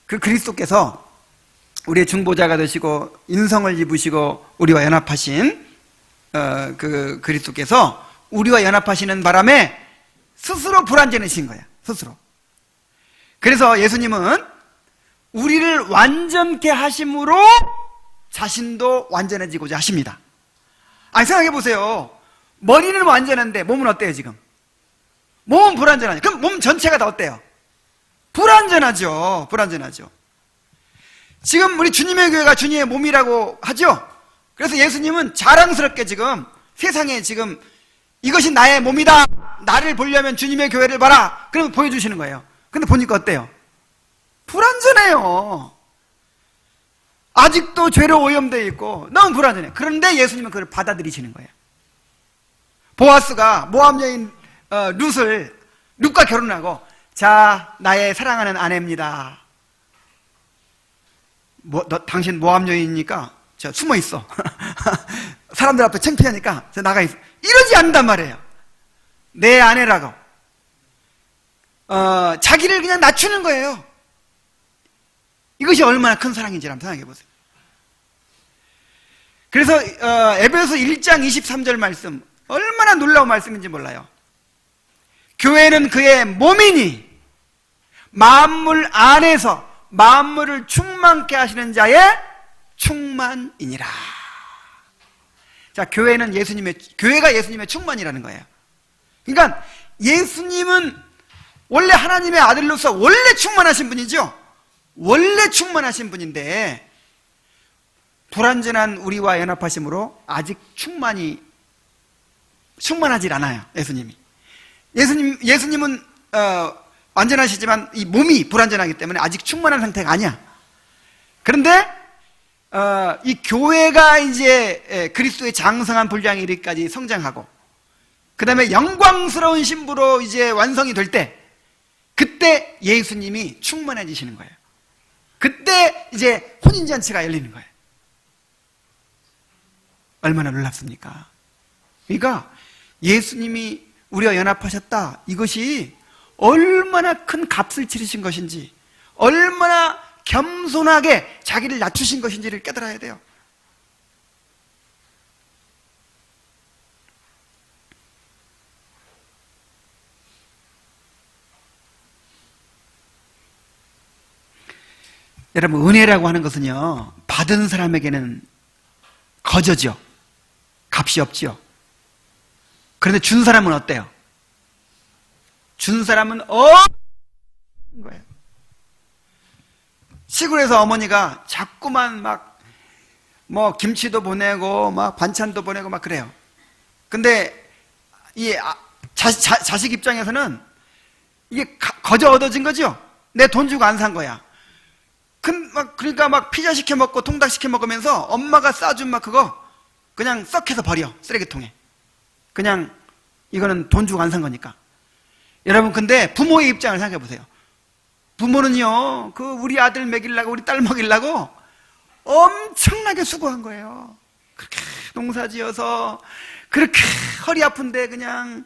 그 그리스도께서 우리의 중보자가 되시고 인성을 입으시고 우리와 연합하신 그 그리스도께서 우리와 연합하시는 바람에 스스로 불완전해진 거예요. 스스로. 그래서 예수님은 우리를 완전케 하심으로 자신도 완전해지고자 하십니다. 아니, 생각해 보세요. 머리는 완전한데 몸은 어때요 지금? 몸은 불완전하죠. 그럼 몸 전체가 다 어때요? 불완전하죠. 불완전하죠. 지금 우리 주님의 교회가 주님의 몸이라고 하죠. 그래서 예수님은 자랑스럽게 지금 세상에 지금 이것이 나의 몸이다, 나를 보려면 주님의 교회를 봐라, 그러면 보여주시는 거예요. 근데 보니까 어때요? 불완전해요. 아직도 죄로 오염되어 있고 너무 불완전해. 그런데 예수님은 그걸 받아들이시는 거예요. 보아스가 모압 여인 룻과 결혼하고, 자, 나의 사랑하는 아내입니다. 당신 모압 여인이니까 저 숨어 있어. 사람들 앞에 창피하니까 저 나가 있어. 이러지 않는단 말이에요. 내 아내라고. 자기를 그냥 낮추는 거예요. 이것이 얼마나 큰 사랑인지 한번 생각해 보세요. 그래서 에베소서 1장 23절 말씀, 얼마나 놀라운 말씀인지 몰라요. 교회는 그의 몸이니 만물 안에서 만물을 충만케 하시는 자의 충만이니라. 자, 교회가 예수님의 충만이라는 거예요. 그러니까 예수님은 원래 하나님의 아들로서 원래 충만하신 분이죠. 원래 충만하신 분인데 불완전한 우리와 연합하심으로 아직 충만하질 않아요. 예수님은 완전하시지만 이 몸이 불완전하기 때문에 아직 충만한 상태가 아니야. 그런데 이 교회가 이제 그리스도의 장성한 분량에 이르기까지 성장하고, 그 다음에 영광스러운 신부로 이제 완성이 될 때, 그때 예수님이 충만해지시는 거예요. 그때 이제 혼인잔치가 열리는 거예요. 얼마나 놀랍습니까? 그러니까 예수님이 우리와 연합하셨다, 이것이 얼마나 큰 값을 치르신 것인지, 얼마나 겸손하게 자기를 낮추신 것인지를 깨달아야 돼요. 여러분, 은혜라고 하는 것은요, 받은 사람에게는 거저죠. 값이 없지요. 그런데 준 사람은 어때요? 준 사람은 거예요. 시골에서 어머니가 자꾸만 뭐 김치도 보내고 막 반찬도 보내고 막 그래요. 근데 이 자식 입장에서는 이게 거저 얻어진 거죠. 내 돈 주고 안 산 거야. 그러니까 막 피자 시켜 먹고 통닭 시켜 먹으면서 엄마가 싸준 그거 그냥 썩해서 버려, 쓰레기통에. 그냥 이거는 돈 주고 안 산 거니까. 여러분, 근데 부모의 입장을 생각해 보세요. 부모는요, 우리 아들 먹이려고, 우리 딸 먹이려고 엄청나게 수고한 거예요. 그렇게 농사 지어서, 그렇게 허리 아픈데 그냥,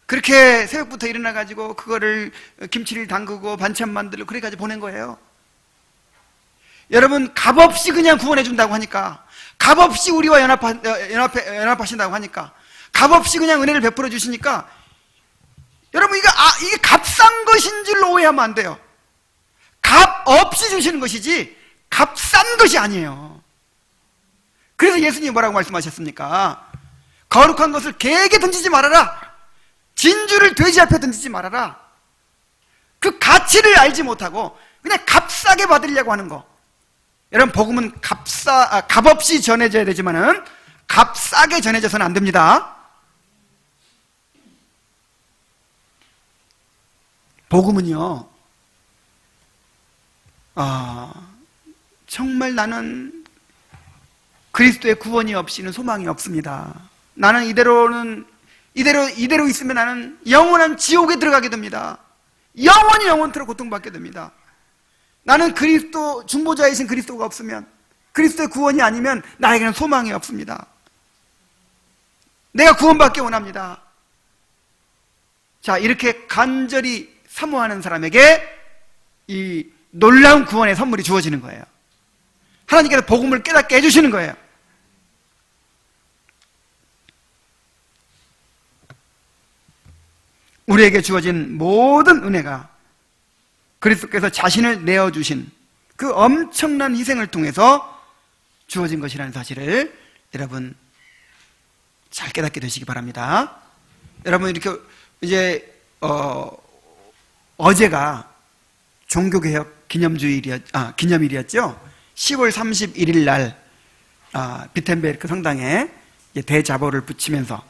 그렇게 새벽부터 일어나가지고 그거를 김치를 담그고 반찬 만들고 그래가지고 보낸 거예요. 여러분, 값없이 그냥 구원해준다고 하니까, 값없이 우리와 연합하신다고 하니까, 값없이 그냥 은혜를 베풀어 주시니까, 여러분, 이게 값싼 것인 줄로 오해하면 안 돼요. 값 없이 주시는 것이지 값싼 것이 아니에요. 그래서 예수님이 뭐라고 말씀하셨습니까? 거룩한 것을 개에게 던지지 말아라. 진주를 돼지 앞에 던지지 말아라. 그 가치를 알지 못하고 그냥 값싸게 받으려고 하는 거. 여러분, 복음은 값없이 전해져야 되지만은 값싸게 전해져서는 안 됩니다. 복음은요, 정말 나는 그리스도의 구원이 없이는 소망이 없습니다. 나는 이대로 있으면 나는 영원한 지옥에 들어가게 됩니다. 영원토록 고통받게 됩니다. 나는 그리스도, 중보자이신 그리스도가 없으면, 그리스도의 구원이 아니면 나에게는 소망이 없습니다. 내가 구원받기 원합니다. 자, 이렇게 간절히 사모하는 사람에게 이 놀라운 구원의 선물이 주어지는 거예요. 하나님께서 복음을 깨닫게 해주시는 거예요. 우리에게 주어진 모든 은혜가 그리스도께서 자신을 내어주신 그 엄청난 희생을 통해서 주어진 것이라는 사실을 여러분 잘 깨닫게 되시기 바랍니다. 여러분, 이렇게 이제 어제가 종교개혁 기념일이었죠. 10월 31일 날 비텐베르크 성당에 대자보를 붙이면서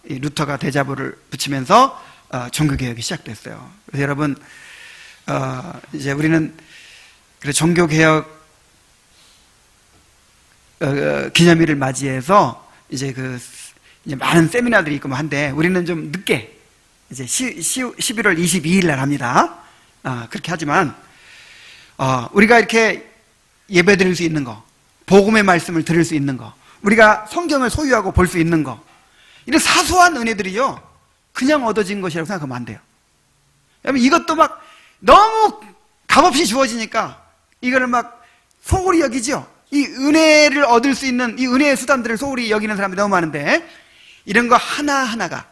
루터가 대자보를 붙이면서 종교개혁이 시작됐어요. 그래서 여러분, 이제 우리는 종교개혁 기념일을 맞이해서 이제 많은 세미나들이 있고 한데, 우리는 좀 늦게 이제 11월 22일 날 합니다. 그렇게 하지만 우리가 이렇게 예배 드릴 수 있는 거, 복음의 말씀을 들을 수 있는 거, 우리가 성경을 소유하고 볼 수 있는 거, 이런 사소한 은혜들이요, 그냥 얻어진 것이라고 생각하면 안 돼요. 여러분, 이것도 막 너무 값없이 주어지니까 이거를 막 소홀히 여기죠. 이 은혜를 얻을 수 있는 이 은혜의 수단들을 소홀히 여기는 사람이 너무 많은데, 이런 거 하나하나가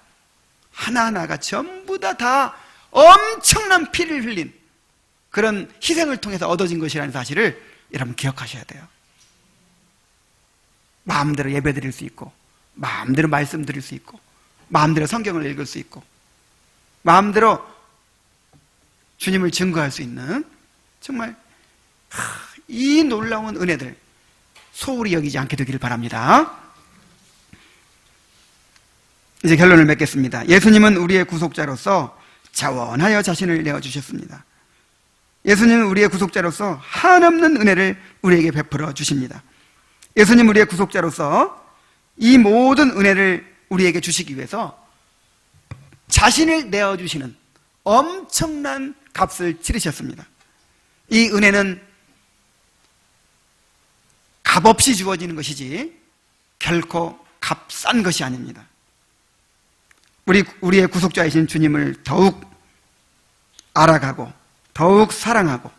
전부 다 엄청난 피를 흘린 그런 희생을 통해서 얻어진 것이라는 사실을 여러분 기억하셔야 돼요. 마음대로 예배 드릴 수 있고, 마음대로 말씀 드릴 수 있고, 마음대로 성경을 읽을 수 있고, 마음대로 주님을 증거할 수 있는, 정말 이 놀라운 은혜들 소홀히 여기지 않게 되기를 바랍니다. 이제 결론을 맺겠습니다. 예수님은 우리의 구속자로서 자원하여 자신을 내어주셨습니다. 예수님은 우리의 구속자로서 한없는 은혜를 우리에게 베풀어 주십니다. 예수님 우리의 구속자로서 이 모든 은혜를 우리에게 주시기 위해서 자신을 내어주시는 엄청난 값을 치르셨습니다. 이 은혜는 값없이 주어지는 것이지 결코 값싼 것이 아닙니다. 우리의 구속자이신 주님을 더욱 알아가고 더욱 사랑하고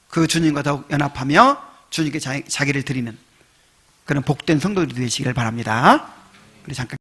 그 주님과 더욱 연합하며 주님께 자기를 드리는 그런 복된 성도들이 되시기를 바랍니다. 우리 잠깐